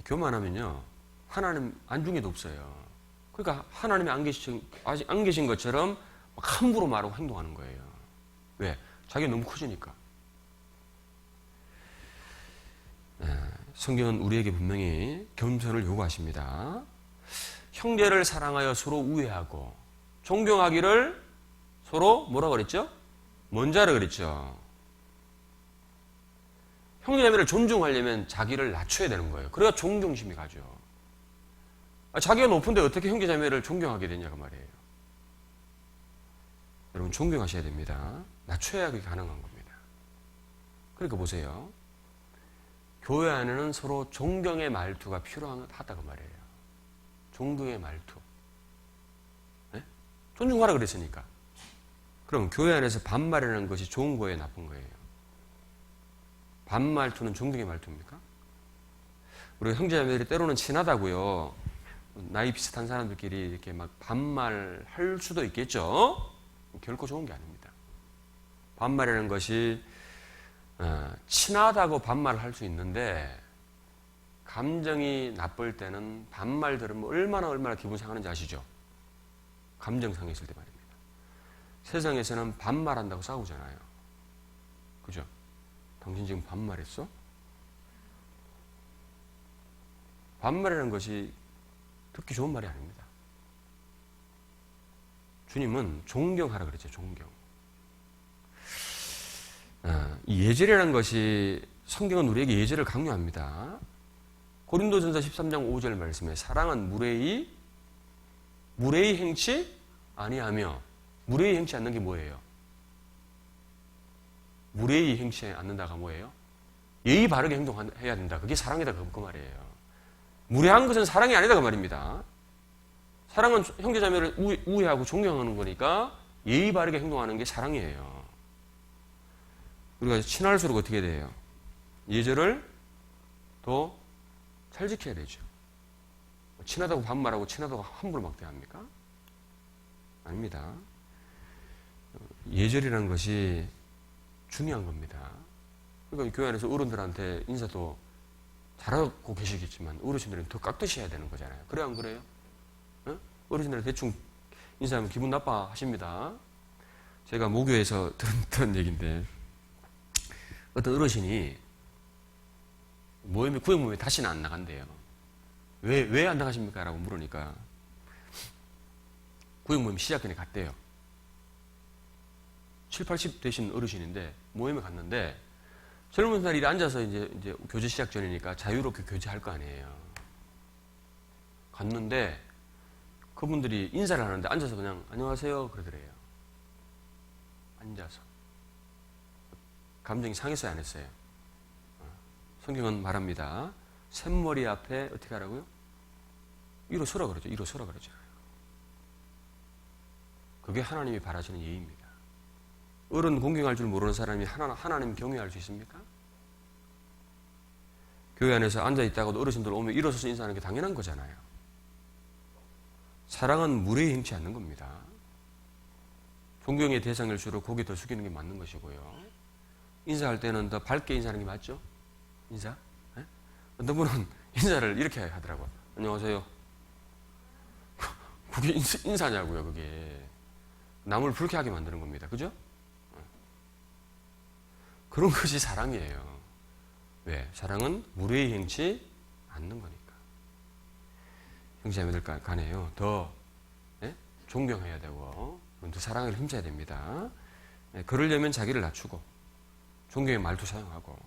교만하면요, 하나님 안중에도 없어요. 그러니까 하나님이 아직 안 계신 것처럼 막 함부로 말하고 행동하는 거예요. 왜? 자기가 너무 커지니까. 성경은 우리에게 분명히 겸손을 요구하십니다. 형제를 사랑하여 서로 우애하고 존경하기를 서로 뭐라고 그랬죠? 먼저 하라 그랬죠. 형제자매를 존중하려면 자기를 낮춰야 되는 거예요. 그래야 존경심이 가죠. 자기가 높은데 어떻게 형제자매를 존경하게 되냐고 말이에요. 여러분 존경하셔야 됩니다. 낮춰야 그게 가능한 겁니다. 그러니까 보세요. 교회 안에는 서로 존경의 말투가 필요하다고 말이에요. 존경의 말투. 네? 존중하라 그랬으니까. 그럼 교회 안에서 반말이라는 것이 좋은 거예요, 나쁜 거예요? 반말투는 존경의 말투입니까? 우리 형제자매들이 때로는 친하다고요. 나이 비슷한 사람들끼리 이렇게 막 반말할 수도 있겠죠? 결코 좋은 게 아닙니다. 반말이라는 것이 친하다고 반말을 할 수 있는데 감정이 나쁠 때는 반말 들으면 얼마나 기분 상하는지 아시죠? 감정 상했을 때 말입니다. 세상에서는 반말한다고 싸우잖아요. 그죠? 당신 지금 반말했어? 반말이라는 것이 듣기 좋은 말이 아닙니다. 주님은 존경하라 그랬죠. 존경. 이 예절이라는 것이 성경은 우리에게 예절을 강요합니다. 고린도전서 13장 5절 말씀에 사랑은 무례히 행치 아니하며, 무례히 행치 않는 게 뭐예요? 무례히 행치 않는다가 뭐예요? 예의 바르게 행동해야 된다. 그게 사랑이다. 그 말이에요. 무례한 것은 사랑이 아니다. 그 말입니다. 사랑은 형제자매를 우애하고 존경하는 거니까 예의 바르게 행동하는 게 사랑이에요. 우리가 친할수록 어떻게 돼요? 예절을 더 잘 지켜야 되죠. 친하다고 반말하고 친하다고 함부로 막 대합니까? 아닙니다. 예절이라는 것이 중요한 겁니다. 그러니까 교회 안에서 어른들한테 인사도 잘하고 계시겠지만 어르신들은 더 깍듯이 해야 되는 거잖아요. 그래 안 그래요? 어? 어르신들은 대충 인사하면 기분 나빠 하십니다. 제가 모교에서 들은 얘기인데 어떤 어르신이 구역 모임에 다시는 안 나간대요. 왜 안 나가십니까? 라고 물으니까 구역 모임 시작 전에 갔대요. 7, 80 되신 어르신인데 모임에 갔는데 젊은 사람이 앉아서 이제 교제 시작 전이니까 자유롭게 교제할 거 아니에요. 갔는데 그분들이 인사를 하는데 앉아서 그냥 안녕하세요 그러더래요. 앉아서. 감정이 상했어요, 안 했어요? 성경은 말합니다. 샘머리 앞에 어떻게 하라고요? 일어서라 그러죠. 일어서라 그러죠. 그게 하나님이 바라시는 예의입니다. 어른 공경할 줄 모르는 사람이 하나님 경외할 수 있습니까? 교회 안에서 앉아있다가도 어르신들 오면 일어서서 인사하는 게 당연한 거잖아요. 사랑은 무례히 행치 않는 겁니다. 존경의 대상일수록 고개 더 숙이는 게 맞는 것이고요. 인사할 때는 더 밝게 인사하는 게 맞죠? 인사? 네? 어떤 분은 인사를 이렇게 하더라고요. 안녕하세요. 그게 인사냐고요, 그게. 남을 불쾌하게 만드는 겁니다. 그죠? 그런 것이 사랑이에요. 왜? 사랑은 무례히 행치 않는 거니까. 형제자매들 간에요. 더 존경해야 되고 더 사랑을 힘써야 됩니다. 그러려면 자기를 낮추고 존경의 말도 사용하고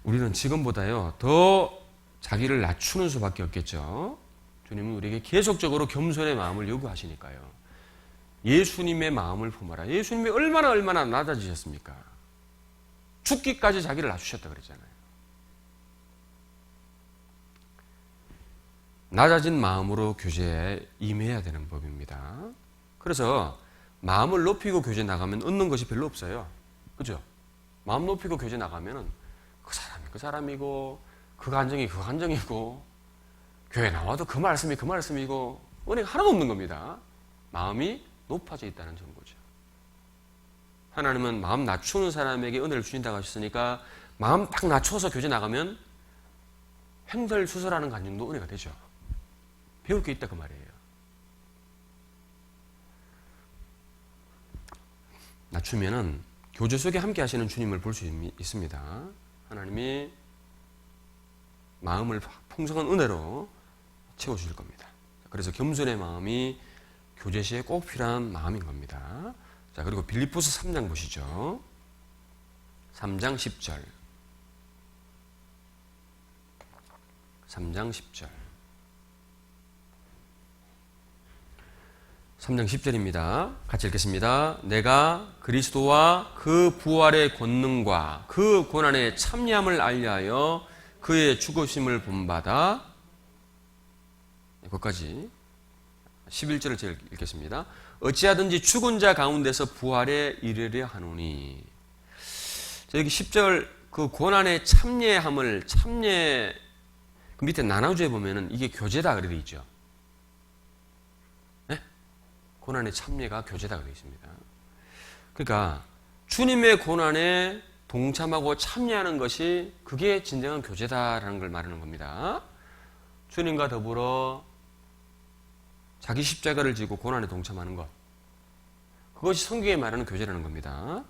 우리는 지금보다요 더 자기를 낮추는 수밖에 없겠죠. 주님은 우리에게 계속적으로 겸손의 마음을 요구하시니까요. 예수님의 마음을 품어라. 예수님이 얼마나 낮아지셨습니까? 죽기까지 자기를 낮추셨다 그랬잖아요. 낮아진 마음으로 교제에 임해야 되는 법입니다. 그래서 마음을 높이고 교제 나가면 얻는 것이 별로 없어요. 그죠? 마음 높이고 교제 나가면은 그 사람이 그 사람이고 그 감정이 그 감정이고 교회 나와도 그 말씀이 그 말씀이고 은혜가 하나도 없는 겁니다. 마음이 높아져 있다는 정보죠. 하나님은 마음 낮추는 사람에게 은혜를 주신다고 하셨으니까 마음 딱 낮춰서 교제 나가면 횡설수설하는 감정도 은혜가 되죠. 배울 게 있다 그 말이에요. 낮추면은 교제 속에 함께 하시는 주님을 볼 수 있습니다. 하나님이 마음을 풍성한 은혜로 채워주실 겁니다. 그래서 겸손의 마음이 교제 시에 꼭 필요한 마음인 겁니다. 자, 그리고 빌립보서 3장 보시죠. 3장 10절. 3장 10절. 3장 10절입니다. 같이 읽겠습니다. 내가 그리스도와 그 부활의 권능과 그 고난의 참여함을 알리하여 그의 죽으심을 본받아 거기까지 11절을 제가 읽겠습니다. 어찌하든지 죽은 자 가운데서 부활에 이르려 하노니. 여기 10절 그 고난의 참여함을 그 밑에 나눠주에 보면은 이게 교제다 그래 있죠. 네? 고난의 참여가 교제다 그래 있습니다. 그러니까 주님의 고난에 동참하고 참여하는 것이 그게 진정한 교제다라는 걸 말하는 겁니다. 주님과 더불어 자기 십자가를 지고 고난에 동참하는 것. 그것이 성경에 말하는 교제라는 겁니다.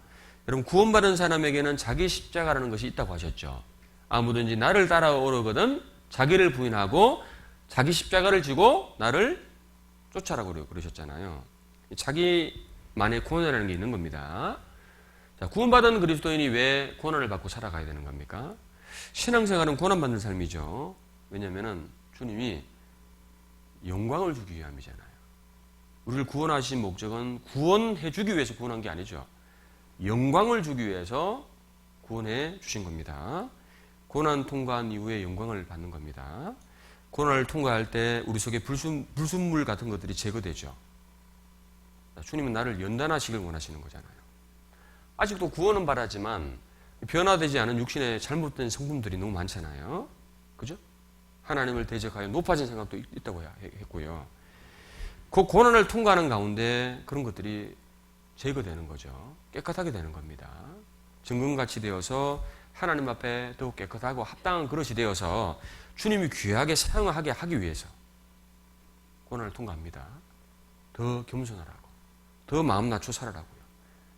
여러분 구원받은 사람에게는 자기 십자가라는 것이 있다고 하셨죠. 아무든지 나를 따라오려거든 자기를 부인하고 자기 십자가를 지고 나를 쫓아라고 그러셨잖아요. 자기만의 고난이라는 게 있는 겁니다. 자, 구원받은 그리스도인이 왜 고난을 받고 살아가야 되는 겁니까? 신앙생활은 고난받는 삶이죠. 왜냐하면 주님이 영광을 주기 위함이잖아요. 우리를 구원하신 목적은 구원해 주기 위해서 구원한 게 아니죠. 영광을 주기 위해서 구원해 주신 겁니다. 고난 통과한 이후에 영광을 받는 겁니다. 고난을 통과할 때 우리 속에 불순물 같은 것들이 제거되죠. 주님은 나를 연단하시길 원하시는 거잖아요. 아직도 구원은 바라지만 변화되지 않은 육신의 잘못된 성품들이 너무 많잖아요. 그죠? 하나님을 대적하여 높아진 생각도 있다고 했고요. 그 고난을 통과하는 가운데 그런 것들이 제거되는 거죠. 깨끗하게 되는 겁니다. 정금같이 되어서 하나님 앞에 더욱 깨끗하고 합당한 그릇이 되어서 주님이 귀하게 사용하게 하기 위해서 고난을 통과합니다. 더 겸손하라고, 더 마음 낮춰 살아라고요.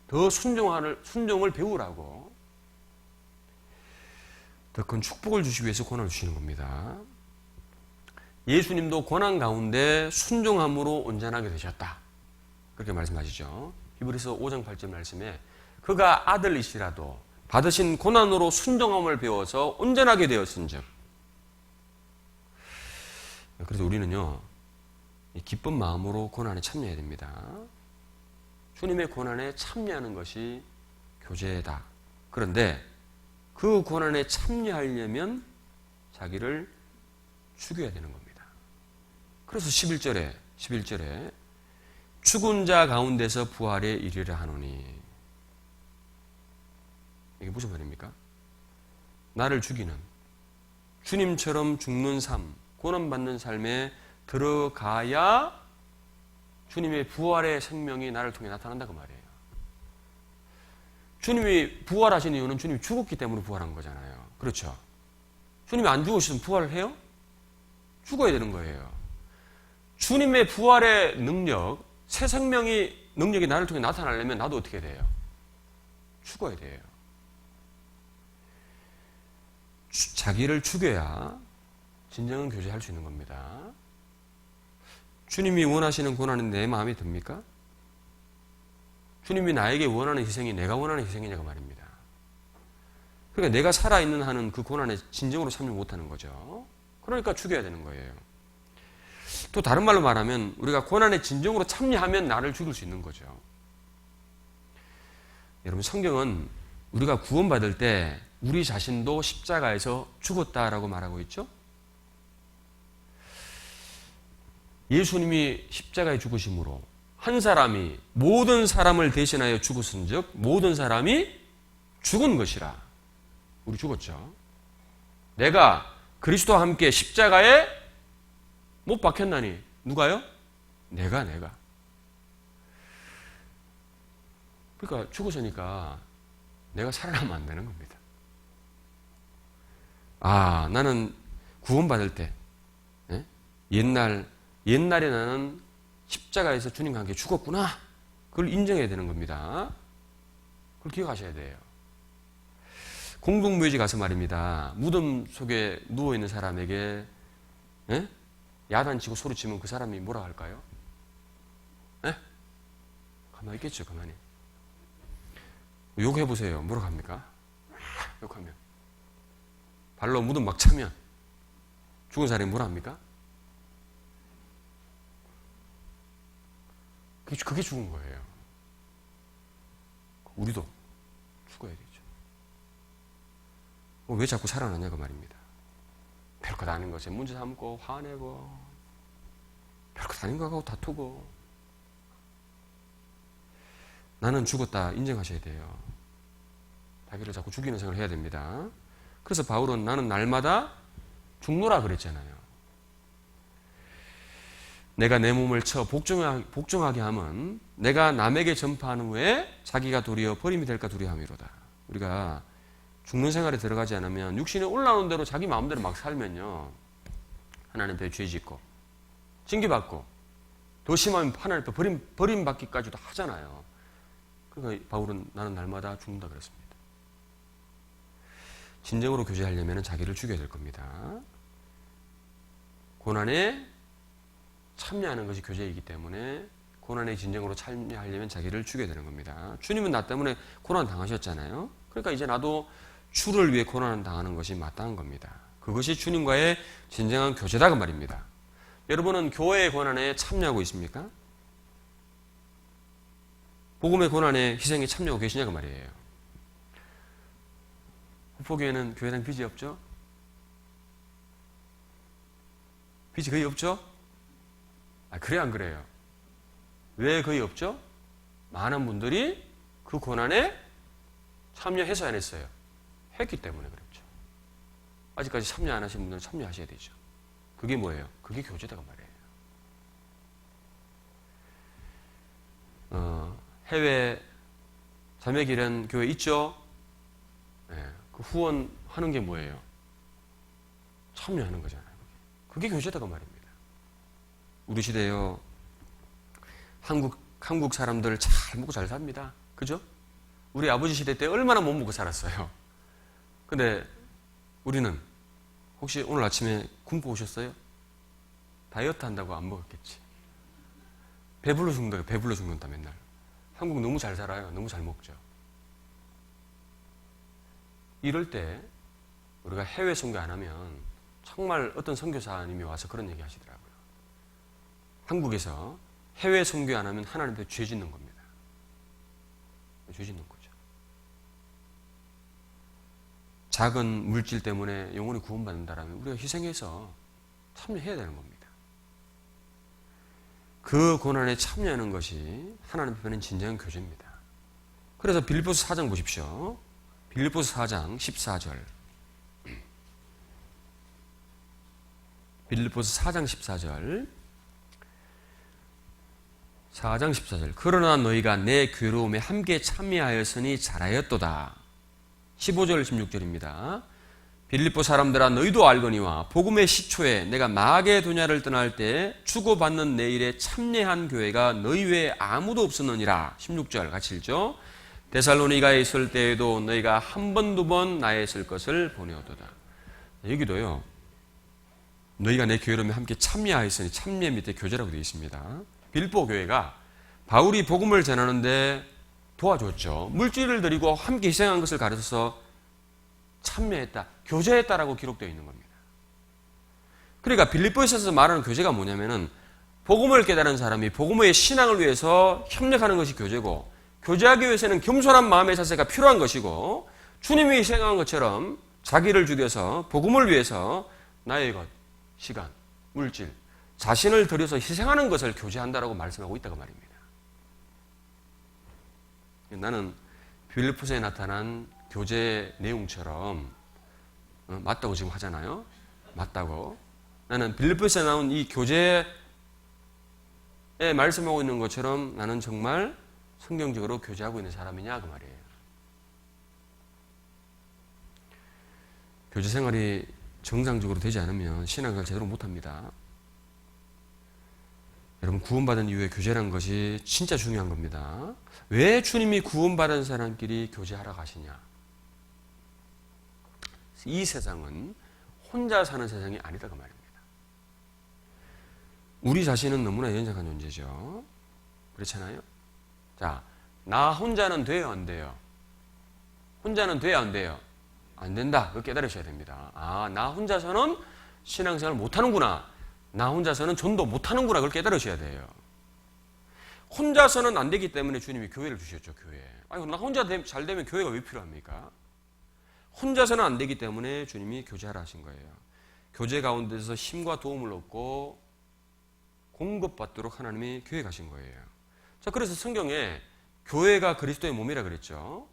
더 순종을 배우라고, 더 큰 축복을 주시기 위해서 고난을 주시는 겁니다. 예수님도 고난 가운데 순종함으로 온전하게 되셨다. 그렇게 말씀하시죠. 히브리서 5장 8절 말씀에 그가 아들이시라도 받으신 고난으로 순종함을 배워서 온전하게 되었은즉. 그래서 우리는요, 기쁜 마음으로 고난에 참여해야 됩니다. 주님의 고난에 참여하는 것이 교제다. 그런데 그 고난에 참여하려면 자기를 죽여야 되는 겁니다. 그래서 11절에 죽은 자 가운데서 부활에 이르려 하노니. 이게 무슨 말입니까? 나를 죽이는, 주님처럼 죽는 삶, 고난받는 삶에 들어가야 주님의 부활의 생명이 나를 통해 나타난다 그 말이에요. 주님이 부활하신 이유는 주님이 죽었기 때문에 부활한 거잖아요. 그렇죠? 주님이 안 죽으셨으면 부활을 해요? 죽어야 되는 거예요. 주님의 부활의 능력, 새 생명이 능력이 나를 통해 나타나려면 나도 어떻게 돼요? 죽어야 돼요. 자기를 죽여야 진정한 교제할 수 있는 겁니다. 주님이 원하시는 고난은 내 마음에 듭니까? 주님이 나에게 원하는 희생이 내가 원하는 희생이냐고 말입니다. 그러니까 내가 살아있는 한은 그 고난에 진정으로 참여 못하는 거죠. 그러니까 죽여야 되는 거예요. 또 다른 말로 말하면 우리가 고난에 진정으로 참여하면 나를 죽일 수 있는 거죠. 여러분 성경은 우리가 구원받을 때 우리 자신도 십자가에서 죽었다라고 말하고 있죠. 예수님이 십자가에 죽으심으로 한 사람이 모든 사람을 대신하여 죽었은즉 모든 사람이 죽은 것이라. 우리 죽었죠. 내가 그리스도와 함께 십자가에 못 박혔나니 누가요? 내가. 그러니까 죽었으니까 내가 살아나면 안 되는 겁니다. 아, 나는 구원받을 때 옛날에 나는 십자가에서 주님과 함께 죽었구나. 그걸 인정해야 되는 겁니다. 그걸 기억하셔야 돼요. 공동묘지 가서 말입니다. 무덤 속에 누워있는 사람에게 야단치고 소리치면 그 사람이 뭐라 할까요? 가만히 있겠죠. 가만히. 욕해보세요. 뭐라고 합니까? 욕하면. 발로 무덤 막 차면 죽은 사람이 뭐라 합니까? 그게 죽은 거예요. 우리도 죽어야 되죠. 왜 자꾸 살아나냐고 말입니다. 별것 아닌 것에 문제 삼고 화내고 별거 아닌 거 하고 다투고. 나는 죽었다 인정하셔야 돼요. 자기를 자꾸 죽이는 생각을 해야 됩니다. 그래서 바울은 나는 날마다 죽노라 그랬잖아요. 내가 내 몸을 쳐 복종하게 하면 내가 남에게 전파한 후에 자기가 도리어 버림이 될까 두려움이로다. 우리가 죽는 생활에 들어가지 않으면 육신에 올라오는 대로 자기 마음대로 막 살면요, 하나님 앞에 죄 짓고 징계받고 더 심하면 하나님 앞에 버림받기까지도 하잖아요. 그러니까 바울은 나는 날마다 죽는다 그랬습니다. 진정으로 교제하려면 자기를 죽여야 될 겁니다. 고난에 참여하는 것이 교제이기 때문에 고난에 진정으로 참여하려면 자기를 죽여야 되는 겁니다. 주님은 나 때문에 고난 당하셨잖아요. 그러니까 이제 나도 주를 위해 고난을 당하는 것이 마땅한 겁니다. 그것이 주님과의 진정한 교제다 그 말입니다. 여러분은 교회의 고난에 참여하고 있습니까? 복음의 고난에 희생에 참여하고 계시냐 그 말이에요. 후포교회는 교회당 빚이 없죠? 빚이 거의 없죠? 그래요 안 그래요? 왜 거의 없죠? 많은 분들이 그 고난에 참여해서 안 했어요. 했기 때문에 그렇죠. 아직까지 참여 안 하신 분들은 참여하셔야 되죠. 그게 뭐예요? 그게 교제다 그 말이에요. 해외 자매기련 교회 있죠? 네, 그 후원하는 게 뭐예요? 참여하는 거잖아요. 그게 교제다 그 말입니다. 우리 시대요, 한국 사람들 잘 먹고 잘 삽니다. 그죠? 우리 아버지 시대 때 얼마나 못 먹고 살았어요. 근데 우리는 혹시 오늘 아침에 굶고 오셨어요? 다이어트 한다고 안 먹었겠지. 배불러 죽는다, 배불러 죽는다 맨날. 한국 너무 잘 살아요. 너무 잘 먹죠. 이럴 때 우리가 해외 선교 안 하면 정말 어떤 선교사님이 와서 그런 얘기 하시더라고요. 한국에서 해외 선교 안 하면 하나님 앞에 죄 짓는 겁니다. 죄 짓는 거죠. 작은 물질 때문에 영혼이 구원받는다라면 우리가 희생해서 참여해야 되는 겁니다. 그 고난에 참여하는 것이 하나님 앞에는 진정한 교제입니다. 그래서 빌립보서 4장 보십시오. 빌립보서 4장 14절. 빌립보서 4장 14절. 4장 14절. 그러나 너희가 내 괴로움에 함께 참여하였으니 잘하였도다. 15절 16절입니다. 빌립보 사람들아 너희도 알거니와 복음의 시초에 내가 마게도냐를 떠날 때 주고받는 내 일에 참여한 교회가 너희 외에 아무도 없었느니라. 16절 같이 읽죠. 데살로니가에 있을 때에도 너희가 한 번, 두 번 나에 있을 것을 보내오도다. 여기도요, 너희가 내 괴로움에 함께 참여하였으니 참여 밑에 교제라고 되어 있습니다. 빌립보 교회가 바울이 복음을 전하는데 도와줬죠. 물질을 드리고 함께 희생한 것을 가르쳐서 참여했다, 교제했다라고 기록되어 있는 겁니다. 그러니까 빌립보에서 말하는 교제가 뭐냐면은 복음을 깨달은 사람이 복음의 신앙을 위해서 협력하는 것이 교제고, 교제하기 위해서는 겸손한 마음의 자세가 필요한 것이고, 주님이 희생한 것처럼 자기를 죽여서 복음을 위해서 나의 것, 시간, 물질, 자신을 들여서 희생하는 것을 교제한다라고 말씀하고 있다고 말입니다. 나는 빌립보서에 나타난 교제 내용처럼 맞다고 지금 하잖아요. 맞다고. 나는 빌립보서에 나온 이 교제에 말씀하고 있는 것처럼 나는 정말 성경적으로 교제하고 있는 사람이냐 그 말이에요. 교제 생활이 정상적으로 되지 않으면 신앙을 제대로 못합니다. 여러분, 구원받은 이후에 교제라는 것이 진짜 중요한 겁니다. 왜 주님이 구원받은 사람끼리 교제하러 가시냐? 이 세상은 혼자 사는 세상이 아니다 그 말입니다. 우리 자신은 너무나 연약한 존재죠. 그렇잖아요? 자, 나 혼자는 돼요 안 돼요? 혼자는 돼요 안 돼요? 안 된다. 그걸 깨달으셔야 됩니다. 아, 나 혼자서는 신앙생활 못하는구나. 나 혼자서는 전도 못하는구나. 그걸 깨달으셔야 돼요. 혼자서는 안 되기 때문에 주님이 교회를 주셨죠. 교회. 아니, 나 혼자 잘 되면 교회가 왜 필요합니까? 혼자서는 안 되기 때문에 주님이 교제하라 하신 거예요. 교제 가운데서 힘과 도움을 얻고 공급받도록 하나님이 교회 가신 거예요. 자, 그래서 성경에 교회가 그리스도의 몸이라 그랬죠.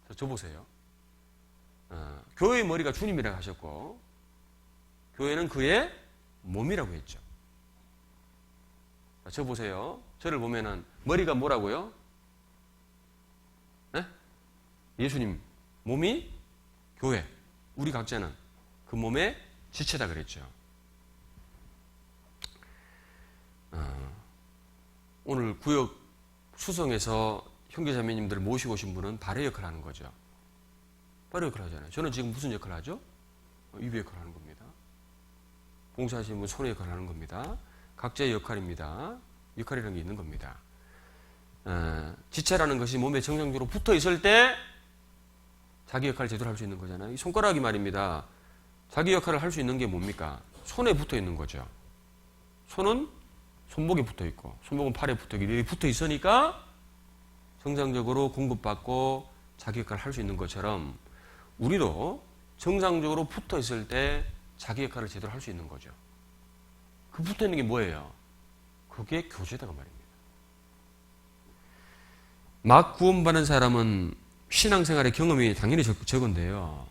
자, 저 보세요. 교회의 머리가 주님이라고 하셨고 교회는 그의 몸이라고 했죠. 자, 저 보세요. 저를 보면은 머리가 뭐라고요? 네? 예수님 몸이 교회, 우리 각자는 그 몸의 지체다 그랬죠. 오늘 구역 수성에서 형제자매님들을 모시고 오신 분은 발의 역할을 하는 거죠. 발의 역할을 하잖아요. 저는 지금 무슨 역할을 하죠? 입의 역할을 하는 겁니다. 봉사하시는 분 손의 역할을 하는 겁니다. 각자의 역할입니다. 역할이라는 게 있는 겁니다. 지체라는 것이 몸에 정상적으로 붙어 있을 때 자기 역할을 제대로 할 수 있는 거잖아요. 이 손가락이 말입니다. 자기 역할을 할 수 있는 게 뭡니까? 손에 붙어 있는 거죠. 손은 손목에 붙어 있고, 손목은 팔에 붙어 있고, 여기 붙어 있으니까 정상적으로 공급받고 자기 역할을 할 수 있는 것처럼 우리도 정상적으로 붙어 있을 때 자기 역할을 제대로 할 수 있는 거죠. 그 붙어 있는 게 뭐예요? 그게 교제다가 말입니다. 막 구원받는 사람은 신앙생활의 경험이 당연히 적은데요.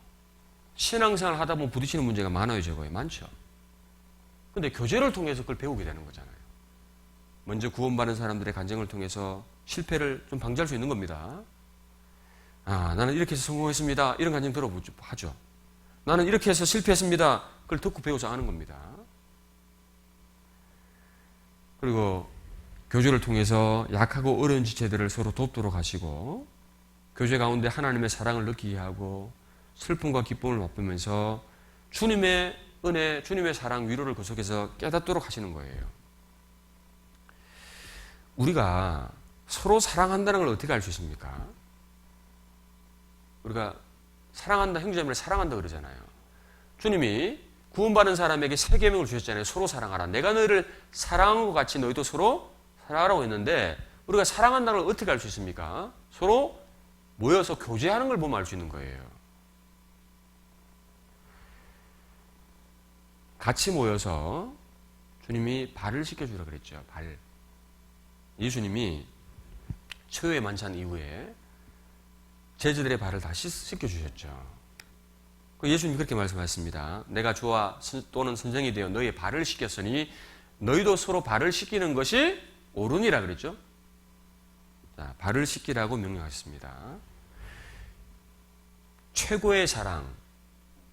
신앙생활 하다 보면 부딪히는 문제가 많아요, 적어요? 많죠. 근데 교제를 통해서 그걸 배우게 되는 거잖아요. 먼저 구원받는 사람들의 간증을 통해서 실패를 좀 방지할 수 있는 겁니다. 나는 이렇게 해서 성공했습니다. 이런 간증 들어보죠. 나는 이렇게 해서 실패했습니다. 그걸 듣고 배워서 아는 겁니다. 그리고 교제를 통해서 약하고 어려운 지체들을 서로 돕도록 하시고 교제 가운데 하나님의 사랑을 느끼게 하고 슬픔과 기쁨을 맛보면서 주님의 은혜, 주님의 사랑, 위로를 그 속에서 깨닫도록 하시는 거예요. 우리가 서로 사랑한다는 걸 어떻게 알 수 있습니까? 우리가 사랑한다, 형제자매를 사랑한다 그러잖아요. 주님이 구원받은 사람에게 세 계명을 주셨잖아요. 서로 사랑하라. 내가 너희를 사랑한 것 같이 너희도 서로 사랑하라고 했는데 우리가 사랑한다는 걸 어떻게 알 수 있습니까? 서로 모여서 교제하는 걸 보면 알 수 있는 거예요. 같이 모여서 주님이 발을 씻겨주라 그랬죠. 발. 예수님이 초유의 만찬 이후에 제자들의 발을 다 씻겨주셨죠. 예수님이 그렇게 말씀하셨습니다. 내가 주와 또는 선생이 되어 너희의 발을 씻겼으니 너희도 서로 발을 씻기는 것이 옳으니라 그랬죠. 자, 발을 씻기라고 명령하셨습니다. 최고의 사랑,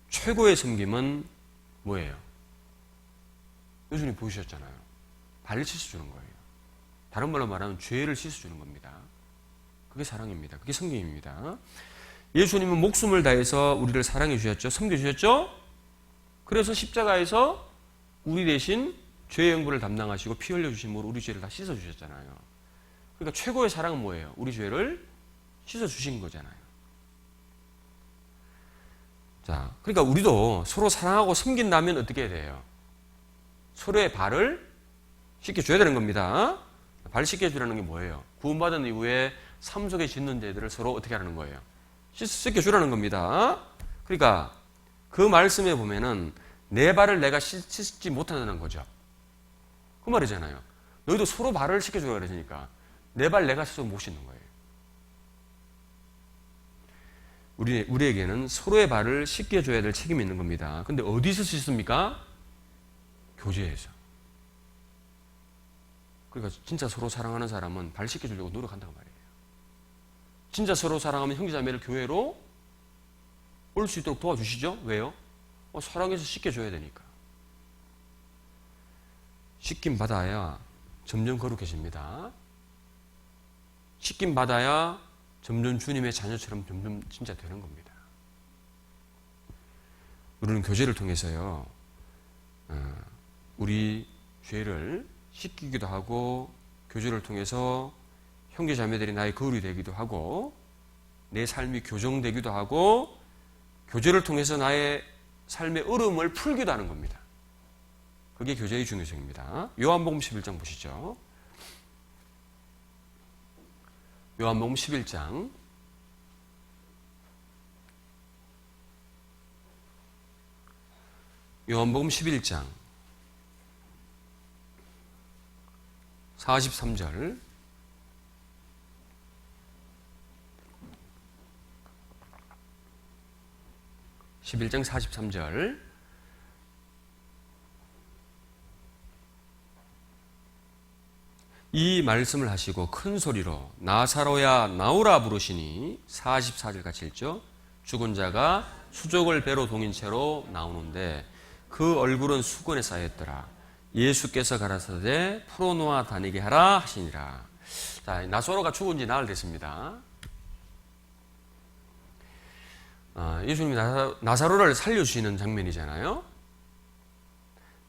최고의 섬김은 뭐예요? 예수님이 보여주셨잖아요. 발을 씻어주는 거예요. 다른 말로 말하면 죄를 씻어주는 겁니다. 그게 사랑입니다. 그게 성경입니다. 예수님은 목숨을 다해서 우리를 사랑해 주셨죠. 섬겨 주셨죠. 그래서 십자가에서 우리 대신 죄의 형벌을 담당하시고 피 흘려 주심으로 우리 죄를 다 씻어 주셨잖아요. 그러니까 최고의 사랑은 뭐예요? 우리 죄를 씻어 주신 거잖아요. 자, 그러니까 우리도 서로 사랑하고 섬긴다면 어떻게 해야 돼요? 서로의 발을 씻겨줘야 되는 겁니다. 발 씻겨주라는 게 뭐예요? 구원받은 이후에 삶 속에 짓는 죄들을 서로 어떻게 하라는 거예요? 씻겨주라는 겁니다. 그러니까 그 말씀에 보면은 내 발을 내가 씻지 못한다는 거죠. 그 말이잖아요. 너희도 서로 발을 씻겨주라 그러니까 내 발 내가 씻어 못 씻는 거예요. 우리에게는 서로의 발을 씻겨줘야 될 책임이 있는 겁니다. 근데 어디서 씻습니까? 교제에서. 그러니까 진짜 서로 사랑하는 사람은 발 씻겨주려고 노력한다고 말이에요. 진짜 서로 사랑하면 형제자매를 교회로 올 수 있도록 도와주시죠? 왜요? 사랑해서 씻겨줘야 되니까. 씻김 받아야 점점 거룩해집니다. 씻김 받아야 점점 주님의 자녀처럼 점점 진짜 되는 겁니다. 우리는 교제를 통해서요, 우리 죄를 씻기기도 하고, 교제를 통해서 형제 자매들이 나의 거울이 되기도 하고, 내 삶이 교정되기도 하고, 교제를 통해서 나의 삶의 어려움을 풀기도 하는 겁니다. 그게 교제의 중요성입니다. 요한복음 11장 보시죠. 요한복음 11장. 요한복음 11장. 43절. (11장) 43절. 이 말씀을 하시고 큰 소리로 나사로야 나오라 부르시니 44절 같이 읽죠. 죽은 자가 수족을 배로 동인 채로 나오는데 그 얼굴은 수건에 쌓였더라. 예수께서 가라사대 풀어놓아 다니게 하라 하시니라. 자, 나사로가 죽은 지 나흘 됐습니다. 예수님이 나사로를 살려주시는 장면이잖아요.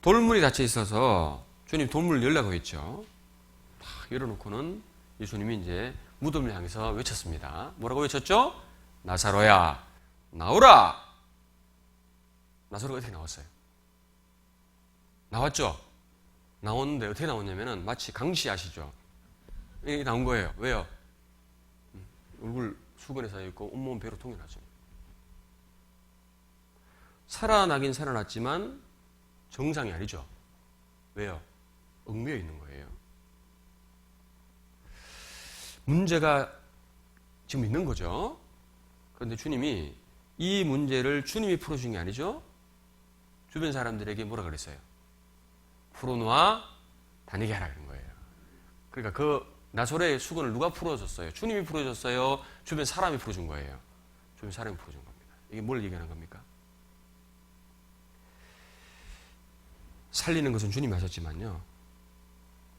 돌문이 닫혀 있어서 주님 돌문을 열라고 했죠. 딱 열어놓고는 예수님이 이제 무덤을 향해서 외쳤습니다. 뭐라고 외쳤죠? 나사로야 나오라. 나사로가 어떻게 나왔어요? 나왔죠? 나오는데 어떻게 나왔냐면은 마치 강시 아시죠? 이게 나온 거예요. 왜요? 얼굴 수건에 쌓여있고 온몸 배로 통일하죠. 살아나긴 살아났지만 정상이 아니죠. 왜요? 얽매여 있는 거예요. 문제가 지금 있는 거죠. 그런데 주님이 이 문제를 주님이 풀어준 게 아니죠. 주변 사람들에게 뭐라 그랬어요? 풀어놓아 다니게 하라 그런 거예요. 그러니까 그 나사로의 수건을 누가 풀어줬어요? 주님이 풀어줬어요? 주변 사람이 풀어준 거예요? 주변 사람이 풀어준 겁니다. 이게 뭘 얘기하는 겁니까? 살리는 것은 주님이 하셨지만요.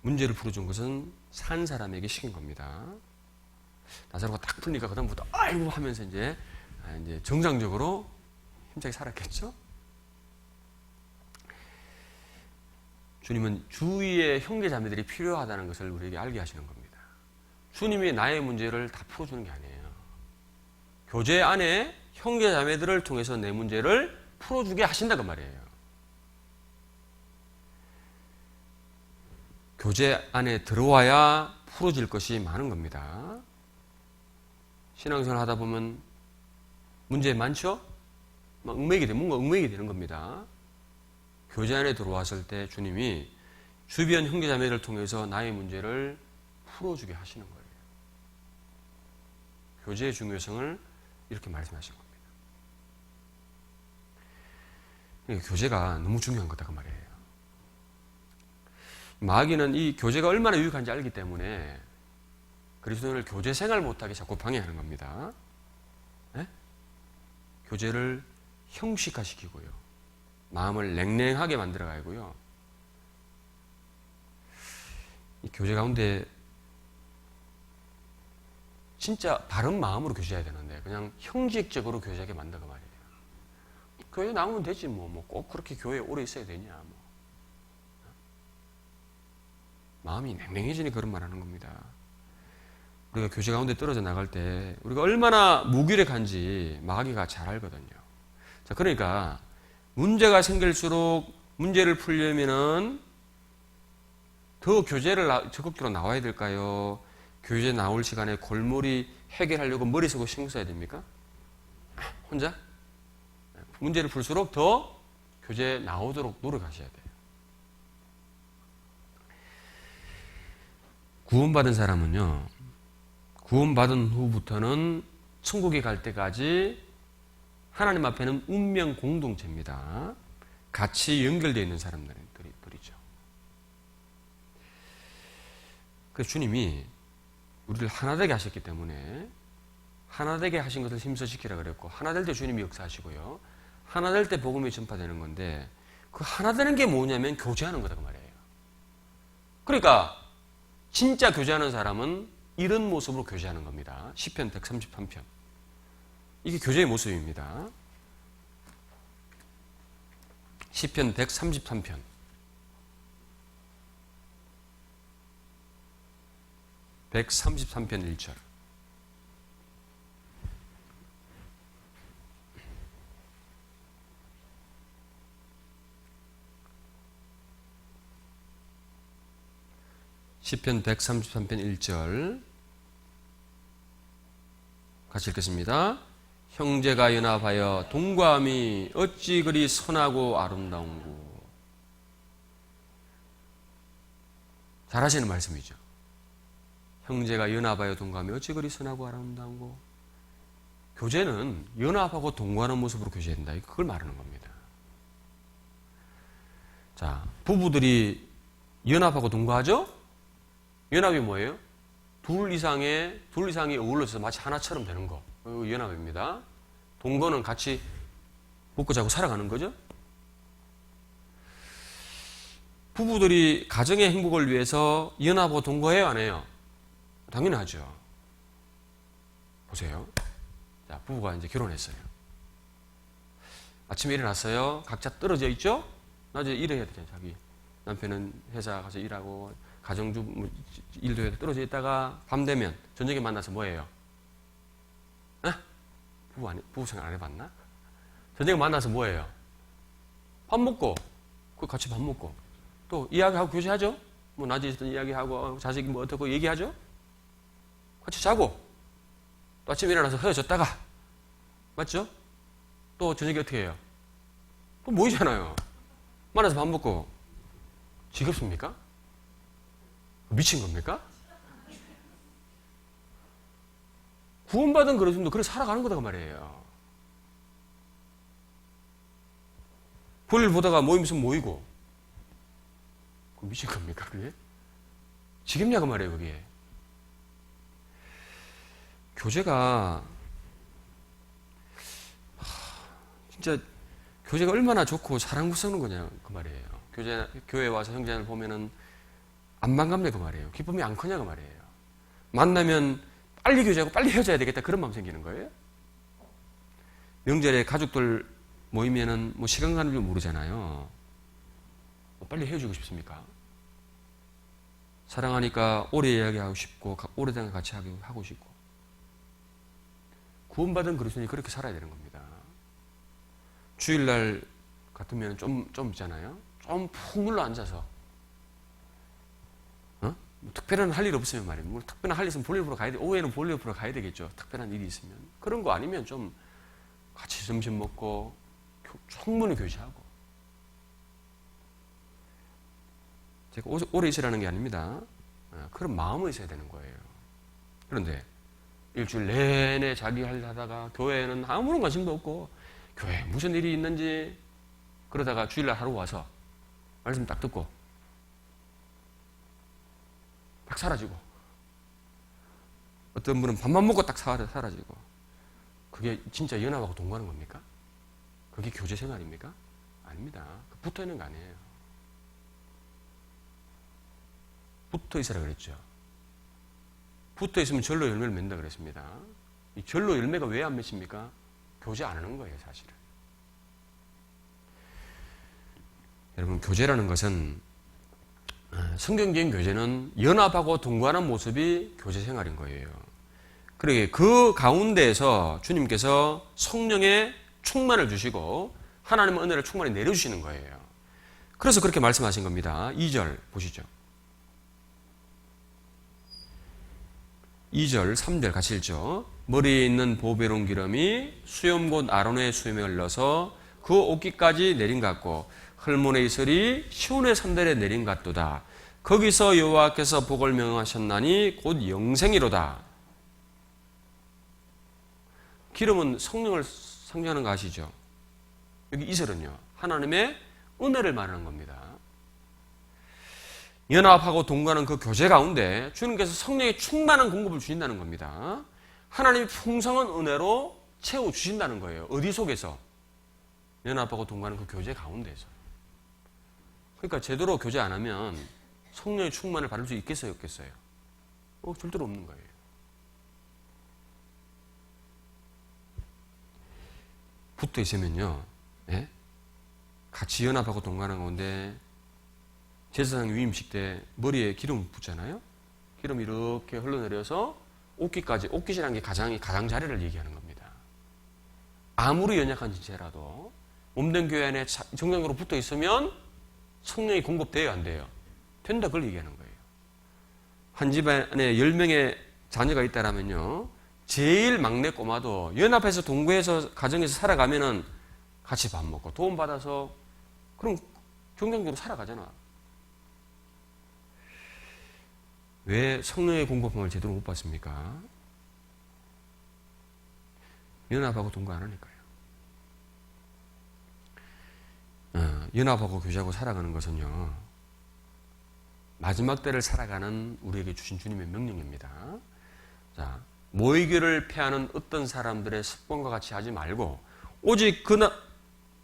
문제를 풀어준 것은 산 사람에게 시킨 겁니다. 나사로가 딱 풀리니까 그다음부터 아이고 하면서 이제 정상적으로 힘차게 살았겠죠. 주님은 주위의 형제 자매들이 필요하다는 것을 우리에게 알게 하시는 겁니다. 주님이 나의 문제를 다 풀어주는 게 아니에요. 교제 안에 형제 자매들을 통해서 내 문제를 풀어주게 하신다고 말이에요. 교제 안에 들어와야 풀어질 것이 많은 겁니다. 신앙생활 하다 보면 문제 많죠? 뭔가 얽매이게 되는 겁니다. 교제 안에 들어왔을 때 주님이 주변 형제자매를 통해서 나의 문제를 풀어주게 하시는 거예요. 교제의 중요성을 이렇게 말씀하신 겁니다. 그러니까 교제가 너무 중요한 거다 그 말이에요. 마귀는 이 교제가 얼마나 유익한지 알기 때문에 그리스도인을 교제 생활 못하게 자꾸 방해하는 겁니다. 네? 교제를 형식화시키고요. 마음을 냉랭하게 만들어가고요. 이 교제 가운데 진짜 바른 마음으로 교제해야 되는데 그냥 형식적으로 교제하게 만든단 말이에요. 교회 나오면 되지 뭐 꼭 그렇게 교회에 오래 있어야 되냐 뭐. 마음이 냉랭해지니 그런 말 하는 겁니다. 우리가 교제 가운데 떨어져 나갈 때 우리가 얼마나 무기력한지 마귀가 잘 알거든요. 자, 그러니까 문제가 생길수록 문제를 풀려면은 더 교제를 적극적으로 나와야 될까요? 교제 나올 시간에 골몰이 해결하려고 머리 쓰고 신경 써야 됩니까? 혼자? 문제를 풀수록 더 교제 나오도록 노력하셔야 돼요. 구원받은 사람은요, 구원받은 후부터는 천국에 갈 때까지 하나님 앞에는 운명 공동체입니다. 같이 연결되어 있는 사람들이죠. 그래서 주님이 우리를 하나 되게 하셨기 때문에 하나 되게 하신 것을 힘써지키라 그랬고 하나 될 때 주님이 역사하시고요. 하나 될 때 복음이 전파되는 건데 그 하나 되는 게 뭐냐면 교제하는 거다 그 말이에요. 그러니까 진짜 교제하는 사람은 이런 모습으로 교제하는 겁니다. 시편 133편. 이게 교제의 모습입니다. 시편 133편. (133편) 1절. 시편 133편 1절 같이 읽겠습니다. 형제가 연합하여 동거함이 어찌 그리 선하고 아름다운고. 잘하시는 말씀이죠. 형제가 연합하여 동거하며 어찌 그리 선하고 아름다운고. 교제는 연합하고 동거하는 모습으로 교제된다. 그걸 말하는 겁니다. 자, 부부들이 연합하고 동거하죠? 연합이 뭐예요? 둘 이상이 어울러서 마치 하나처럼 되는 거. 이거 연합입니다. 동거는 같이 먹고 자고 살아가는 거죠? 부부들이 가정의 행복을 위해서 연합하고 동거해요, 안 해요? 당연히 하죠. 보세요. 자, 부부가 이제 결혼했어요. 아침에 일어났어요. 각자 떨어져 있죠? 낮에 일해야 되잖아요, 자기. 남편은 회사 가서 일하고, 가정주 일도 해야 떨어져 있다가, 밤 되면 저녁에 만나서 뭐 해요? 부부 생활 안 해봤나? 저녁에 만나서 뭐 해요? 밥 먹고, 같이 밥 먹고, 또 이야기하고 교제하죠? 뭐 낮에 있었던 이야기하고, 자식이 뭐 어떻고 얘기하죠? 같이 자고, 또 아침에 일어나서 헤어졌다가, 맞죠? 또 저녁에 어떻게 해요? 또 모이잖아요. 만나서 밥 먹고. 지겹습니까? 미친 겁니까? 구원받은 그릇도 그래 살아가는 거다 그 말이에요. 볼일 보다가 모임 있으면 모이고. 미친 겁니까 그게? 지겹냐 그 말이에요 그게. 교제가 진짜 교제가 얼마나 좋고 사랑스러운 거냐 그 말이에요. 교회 와서 형제를 보면은 안 반갑네 그 말이에요. 기쁨이 안 크냐 그 말이에요. 만나면 빨리 교제하고 빨리 헤어져야 되겠다 그런 마음 생기는 거예요. 명절에 가족들 모이면은 뭐 시간 가는 줄 모르잖아요. 빨리 헤어지고 싶습니까? 사랑하니까 오래 이야기하고 싶고 오래된 같이 하고 싶고. 구원받은 그리스도인이 그렇게 살아야 되는 겁니다. 주일날 같으면 좀 있잖아요. 좀 푹 눌러 앉아서 뭐 특별한 할 일 없으면 말이에요. 뭐 특별한 할 일 있으면 볼일 보러 가야 돼. 오후에는 볼일 보러 가야 되겠죠. 특별한 일이 있으면. 그런 거 아니면 좀 같이 점심 먹고 충분히 교제하고. 제가 오래 있으라는 게 아닙니다. 그런 마음이 있어야 되는 거예요. 그런데 일주일 내내 자기 할 일 하다가 교회에는 아무런 관심도 없고 교회에 무슨 일이 있는지 그러다가 주일날 하루 와서 말씀 딱 듣고 딱 사라지고 어떤 분은 밥만 먹고 딱 사라지고 그게 진짜 연합하고 동거하는 겁니까? 그게 교제 생활입니까? 아닙니다. 붙어 있는 거 아니에요. 붙어 있으라 그랬죠. 붙어 있으면 절로 열매를 맺는다 그랬습니다. 이 절로 열매가 왜 안 맺습니까? 교제 안 하는 거예요, 사실은. 여러분, 교제라는 것은 성경적인 교제는 연합하고 동거하는 모습이 교제 생활인 거예요. 그러게 그 가운데에서 주님께서 성령의 충만을 주시고 하나님의 은혜를 충만히 내려주시는 거예요. 그래서 그렇게 말씀하신 겁니다. 2절 보시죠. 2절, 3절 같이 읽죠. 머리에 있는 보배로운 기름이 수염 곧 아론의 수염에 흘러서 그 옷깃까지 내린 것 같고 헐몬의 이슬이 시온의 산들에 내린 것 같도다. 거기서 여호와께서 복을 명하셨나니 곧 영생이로다. 기름은 성령을 상징하는 거 아시죠? 여기 이슬은요. 하나님의 은혜를 말하는 겁니다. 연합하고 동거하는 그 교제 가운데 주님께서 성령의 충만한 공급을 주신다는 겁니다. 하나님이 풍성한 은혜로 채워주신다는 거예요. 어디 속에서? 연합하고 동거하는 그 교제 가운데에서. 그러니까 제대로 교제 안 하면 성령의 충만을 받을 수 있겠어요? 없겠어요? 절대로 없는 거예요. 붙어 있으면요. 예? 같이 연합하고 동거하는 가운데 제사장 위임식 때 머리에 기름 붓잖아요. 기름이 이렇게 흘러내려서 옷깃까지, 옷깃이라는 게 가장자리를 얘기하는 겁니다. 아무리 연약한 지체라도 몸된 교회 안에 정상적으로 붙어 있으면 성령이 공급돼요, 안 돼요? 된다, 그걸 얘기하는 거예요. 한 집안에 10명의 자녀가 있다라면요, 제일 막내 꼬마도 연합해서 동거해서 가정에서 살아가면은 같이 밥 먹고 도움받아서 그럼 정상적으로 살아가잖아. 왜 성령의 공급함을 제대로 못 받습니까? 연합하고 동거 안 하니까요. 연합하고 교제하고 살아가는 것은요, 마지막 때를 살아가는 우리에게 주신 주님의 명령입니다. 자, 모이기를 패하는 어떤 사람들의 습관과 같이 하지 말고 오직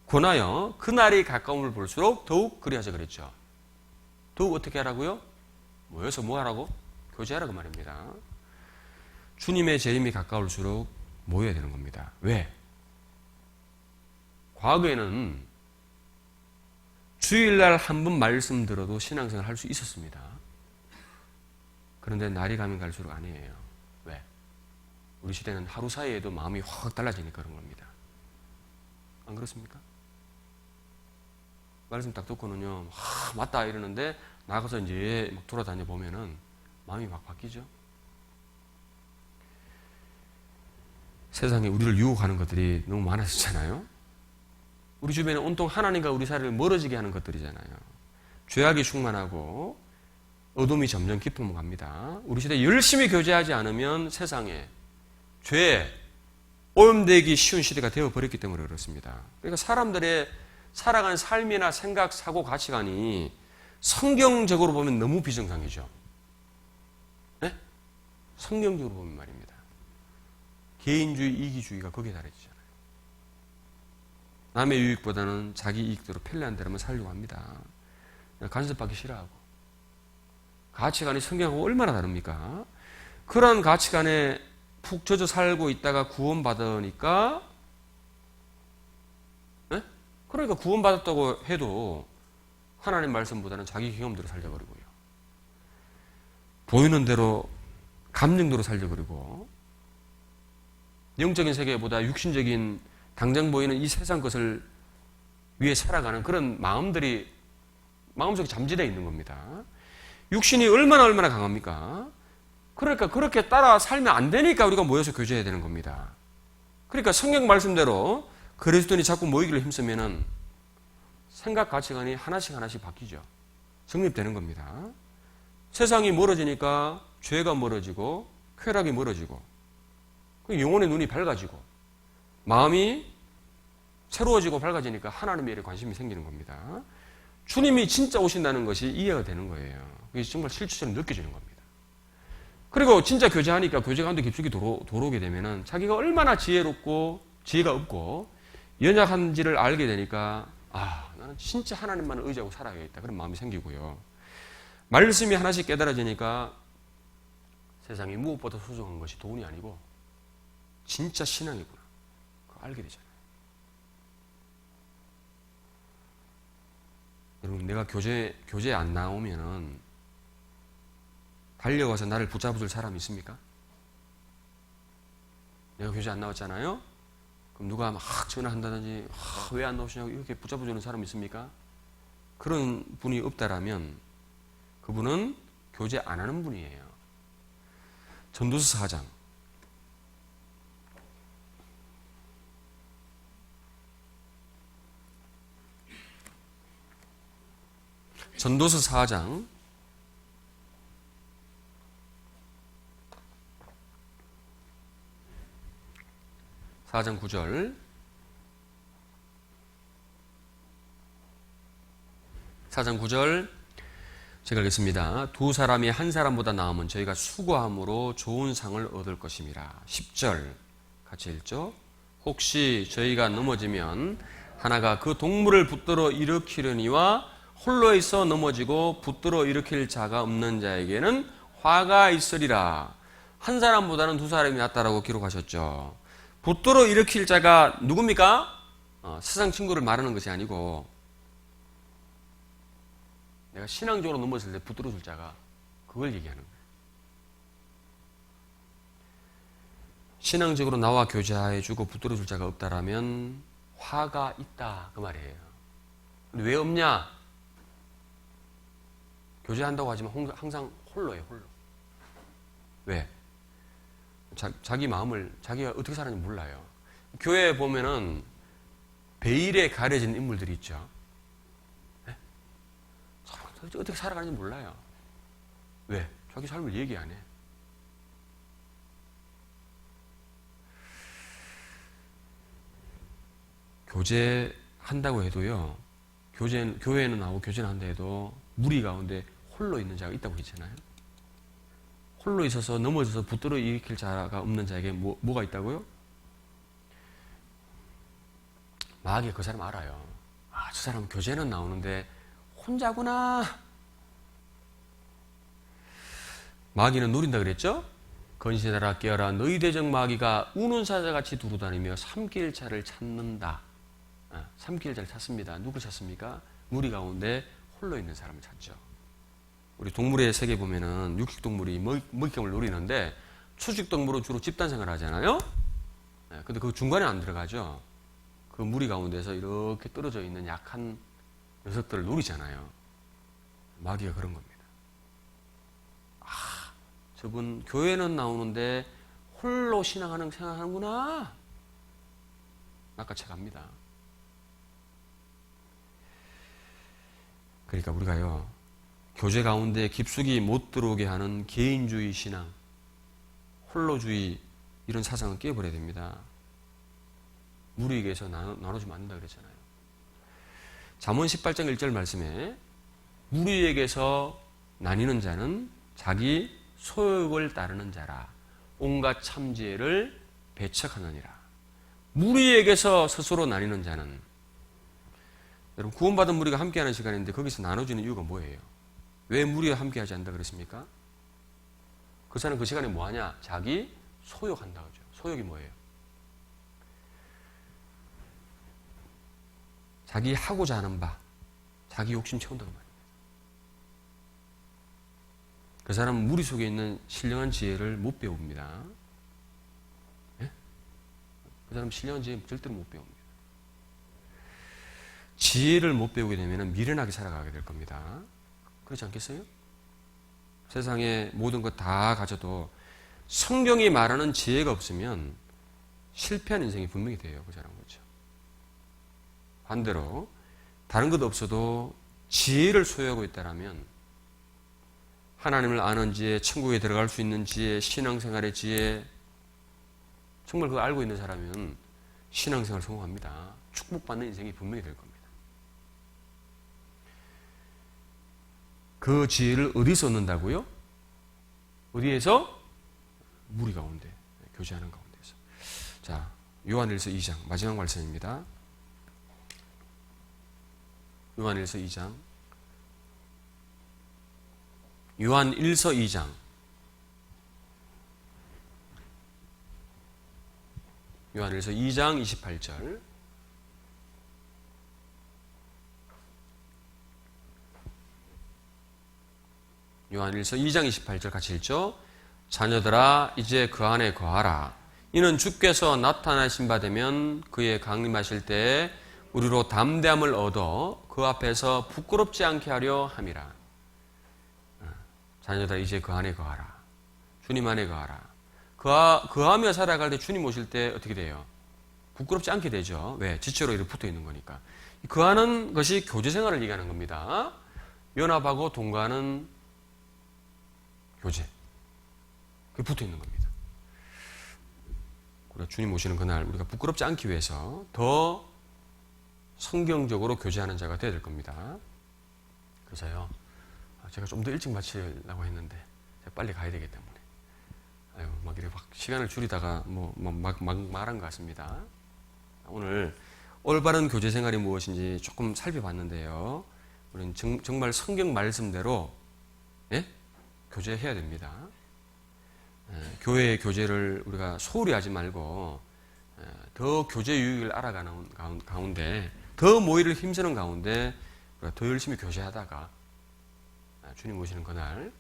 권하여 그날이 가까움을 볼수록 더욱 그리하자 그랬죠. 더욱 어떻게 하라고요? 모여서 뭐 하라고? 교제하라 그 말입니다. 주님의 재림이 가까울수록 모여야 되는 겁니다. 왜? 과거에는 주일날 한 번 말씀 들어도 신앙생활 할 수 있었습니다. 그런데 날이 가면 갈수록 아니에요. 왜? 우리 시대는 하루 사이에도 마음이 확 달라지니까 그런 겁니다. 안 그렇습니까? 말씀 딱 듣고는요, 맞다 이러는데 나가서 이제 막 돌아다녀 보면은 마음이 막 바뀌죠. 세상에 우리를 유혹하는 것들이 너무 많아졌잖아요. 우리 주변에 온통 하나님과 우리 사이를 멀어지게 하는 것들이잖아요. 죄악이 충만하고 어둠이 점점 깊어만 갑니다. 우리 시대에 열심히 교제하지 않으면 세상에 죄에 오염되기 쉬운 시대가 되어버렸기 때문에 그렇습니다. 그러니까 사람들의 살아가는 삶이나 생각, 사고, 가치관이 성경적으로 보면 너무 비정상이죠. 네? 성경적으로 보면 말입니다. 개인주의, 이기주의가 거기에 달해지잖아요. 남의 유익보다는 자기 이익대로 편리한 대로만 살려고 합니다. 간섭받기 싫어하고. 가치관이 성경하고 얼마나 다릅니까? 그런 가치관에 푹 젖어 살고 있다가 구원받으니까, 네? 그러니까 구원받았다고 해도 하나님 말씀보다는 자기 경험대로 살려버리고요. 보이는 대로, 감정대로 살려버리고, 영적인 세계보다 육신적인 당장 보이는 이 세상 것을 위해 살아가는 그런 마음들이 마음속에 잠재되어 있는 겁니다. 육신이 얼마나 강합니까? 그러니까 그렇게 따라 살면 안 되니까 우리가 모여서 교제해야 되는 겁니다. 그러니까 성경 말씀대로 그리스도인이 자꾸 모이기를 힘쓰면은 생각 가치관이 하나씩 바뀌죠. 성립되는 겁니다. 세상이 멀어지니까 죄가 멀어지고 쾌락이 멀어지고 영혼의 눈이 밝아지고 마음이 새로워지고 밝아지니까 하나님의 일에 관심이 생기는 겁니다. 주님이 진짜 오신다는 것이 이해가 되는 거예요. 그게 정말 실질적으로 느껴지는 겁니다. 그리고 진짜 교제하니까 교제 가운데 깊숙이 들어오게 되면은 자기가 얼마나 지혜롭고 지혜가 없고 연약한지를 알게 되니까 나는 진짜 하나님만을 의지하고 살아야겠다. 그런 마음이 생기고요. 말씀이 하나씩 깨달아지니까 세상이 무엇보다 소중한 것이 돈이 아니고 진짜 신앙이구나. 그거 알게 되잖아요. 여러분, 내가 교제에 안 나오면은 달려와서 나를 붙잡아줄 사람이 있습니까? 내가 교제 안 나왔잖아요? 그럼 누가 막 전화한다든지 왜 안 나오시냐고 이렇게 붙잡아주는 사람이 있습니까? 그런 분이 없다라면 그분은 교제 안 하는 분이에요. 전도서 4장. 전도서 4장 4장 9절 4장 9절 제가 읽겠습니다. 두 사람이 한 사람보다 나으면 저희가 수고함으로 좋은 상을 얻을 것임이라. 10절 같이 읽죠. 혹시 저희가 넘어지면 하나가 그 동물을 붙들어 일으키려니와 홀로 있어 넘어지고 붙들어 일으킬 자가 없는 자에게는 화가 있으리라. 한 사람보다는 두 사람이 낫다라고 기록하셨죠. 붙들어 일으킬 자가 누굽니까? 세상 친구를 말하는 것이 아니고 내가 신앙적으로 넘어질 때 붙들어 줄 자가 그걸 얘기하는 거예요. 신앙적으로 나와 교제해주고 붙들어 줄 자가 없다라면 화가 있다 그 말이에요. 근데 왜 없냐? 교제한다고 하지만 항상 홀로예요. 홀로. 왜? 자기 마음을 자기가 어떻게 사는지 몰라요. 교회에 보면은 베일에 가려진 인물들이 있죠. 네? 어떻게 살아가는지 몰라요. 왜? 자기 삶을 얘기 안 해. 교제한다고 해도요, 교회는 나오고 교제는 한다 해도 무리 가운데 홀로 있는 자가 있다고 했잖아요. 홀로 있어서 넘어져서 붙들어 일으킬 자가 없는 자에게 뭐가 있다고요? 마귀가 그 사람 알아요. 아, 저 사람 교제는 나오는데 혼자구나. 마귀는 노린다 그랬죠? 건신하라 깨어라 너희 대적 마귀가 우는 사자같이 두루다니며 삼킬 자를 찾는다. 삼킬 자를 찾습니다. 누굴 찾습니까? 무리 가운데 홀로 있는 사람을 찾죠. 우리 동물의 세계 보면은 육식동물이 먹잇감을 노리는데 초식동물은 주로 집단생활을 하잖아요. 근데 그 중간에 안 들어가죠. 그 무리 가운데서 이렇게 떨어져 있는 약한 녀석들을 노리잖아요. 마귀가 그런 겁니다. 아, 저분 교회는 나오는데 홀로 신앙하는 생각하는구나. 낚아채갑니다. 그러니까 우리가요, 교제 가운데 깊숙이 못 들어오게 하는 개인주의 신앙, 홀로주의 이런 사상은 깨버려야 됩니다. 무리에게서 나눠주면 안 된다 그랬잖아요. 잠언 18장 1절 말씀에 무리에게서 나뉘는 자는 자기 소욕을 따르는 자라 온갖 참지혜를 배척하느니라. 무리에게서 스스로 나뉘는 자는, 여러분 구원받은 무리가 함께하는 시간인데 거기서 나눠지는 이유가 뭐예요? 왜 무리와 함께하지 않는다 그랬습니까? 그 사람은 그 시간에 뭐하냐? 자기 소욕한다 그러죠. 소욕이 뭐예요? 자기 하고자 하는 바, 자기 욕심 채운다고 말입니다. 그 사람은 무리 속에 있는 신령한 지혜를 못 배웁니다. 예? 그 사람은 신령한 지혜 절대로 못 배웁니다. 지혜를 못 배우게 되면 미련하게 살아가게 될 겁니다. 그렇지 않겠어요? 세상에 모든 것 다 가져도 성경이 말하는 지혜가 없으면 실패한 인생이 분명히 돼요. 그 사람 그렇죠. 반대로 다른 것 없어도 지혜를 소유하고 있다면 하나님을 아는 지혜, 천국에 들어갈 수 있는 지혜, 신앙생활의 지혜, 정말 그거 알고 있는 사람은 신앙생활 성공합니다. 축복받는 인생이 분명히 될 겁니다. 그 지혜를 어디서 얻는다고요? 어디에서? 무리 가운데, 교제하는 가운데서. 자, 요한일서 2장 마지막 말씀입니다. 요한일서 2장. 요한일서 2장. 요한일서 2장 28절. 요한일서 2장 28절 같이 읽죠. 자녀들아 이제 그 안에 거하라. 이는 주께서 나타나신 바 되면 그의 강림하실 때에 우리로 담대함을 얻어 그 앞에서 부끄럽지 않게 하려 함이라. 자녀들아 이제 그 안에 거하라. 주님 안에 거하라. 거하며 살아갈 때 주님 오실 때 어떻게 돼요? 부끄럽지 않게 되죠. 왜? 지체로 이렇게 붙어 있는 거니까. 거하는 것이 교제 생활을 얘기하는 겁니다. 연합하고 동거하는 교제. 그게 붙어 있는 겁니다. 우리가 주님 오시는 그날 우리가 부끄럽지 않기 위해서 더 성경적으로 교제하는 자가 되어야 될 겁니다. 그래서요, 제가 좀 더 일찍 마치려고 했는데 제가 빨리 가야 되기 때문에 막 이렇게 막 시간을 줄이다가 막 말한 것 같습니다. 오늘 올바른 교제 생활이 무엇인지 조금 살펴봤는데요. 우리는 정말 성경 말씀대로 교제해야 됩니다. 교회의 교제를 우리가 소홀히 하지 말고 더 교제 유익을 알아가는 가운데 더 모이를 힘쓰는 가운데 우리가 더 열심히 교제하다가 주님 오시는 그날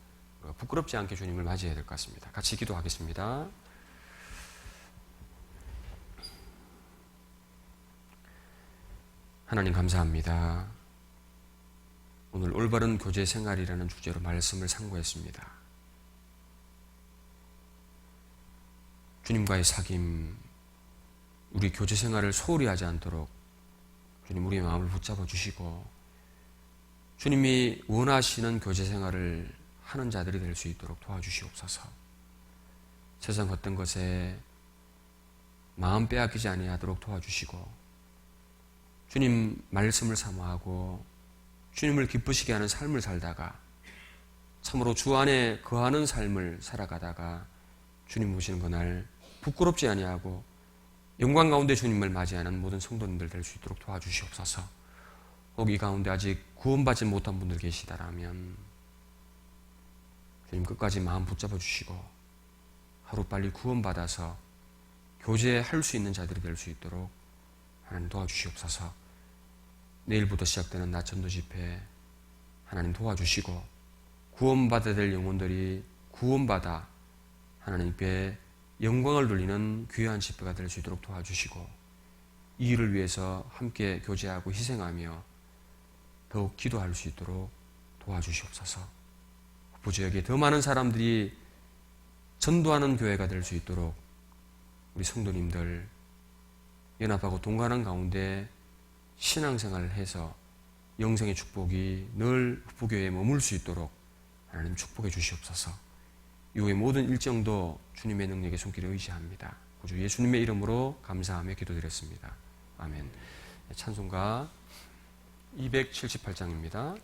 부끄럽지 않게 주님을 맞이해야 될 것 같습니다. 같이 기도하겠습니다. 하나님 감사합니다. 오늘 올바른 교제 생활이라는 주제로 말씀을 상고했습니다. 주님과의 사귐, 우리 교제 생활을 소홀히 하지 않도록 주님 우리의 마음을 붙잡아 주시고 주님이 원하시는 교제 생활을 하는 자들이 될 수 있도록 도와주시옵소서. 세상 어떤 것에 마음 빼앗기지 아니하도록 도와주시고 주님 말씀을 사모하고 주님을 기쁘시게 하는 삶을 살다가 참으로 주 안에 거하는 삶을 살아가다가 주님 오시는 그날 부끄럽지 아니하고 영광 가운데 주님을 맞이하는 모든 성도님들 될 수 있도록 도와주시옵소서. 혹 이 가운데 아직 구원받지 못한 분들 계시다라면 주님 끝까지 마음 붙잡아 주시고 하루빨리 구원받아서 교제할 수 있는 자들이 될 수 있도록 하나님 도와주시옵소서. 내일부터 시작되는 낮 전도 집회 하나님 도와주시고 구원받아야 될 영혼들이 구원받아 하나님께 영광을 돌리는 귀한 집회가 될 수 있도록 도와주시고 이 일을 위해서 함께 교제하고 희생하며 더욱 기도할 수 있도록 도와주시옵소서. 부지역에 더 많은 사람들이 전도하는 교회가 될 수 있도록 우리 성도님들 연합하고 동반하는 가운데 신앙생활을 해서 영생의 축복이 늘 흑부교회에 머물 수 있도록 하나님 축복해 주시옵소서. 이후의 모든 일정도 주님의 능력의 손길에 의지합니다. 구주 예수님의 이름으로 감사하며 기도드렸습니다. 아멘. 찬송가 278장입니다.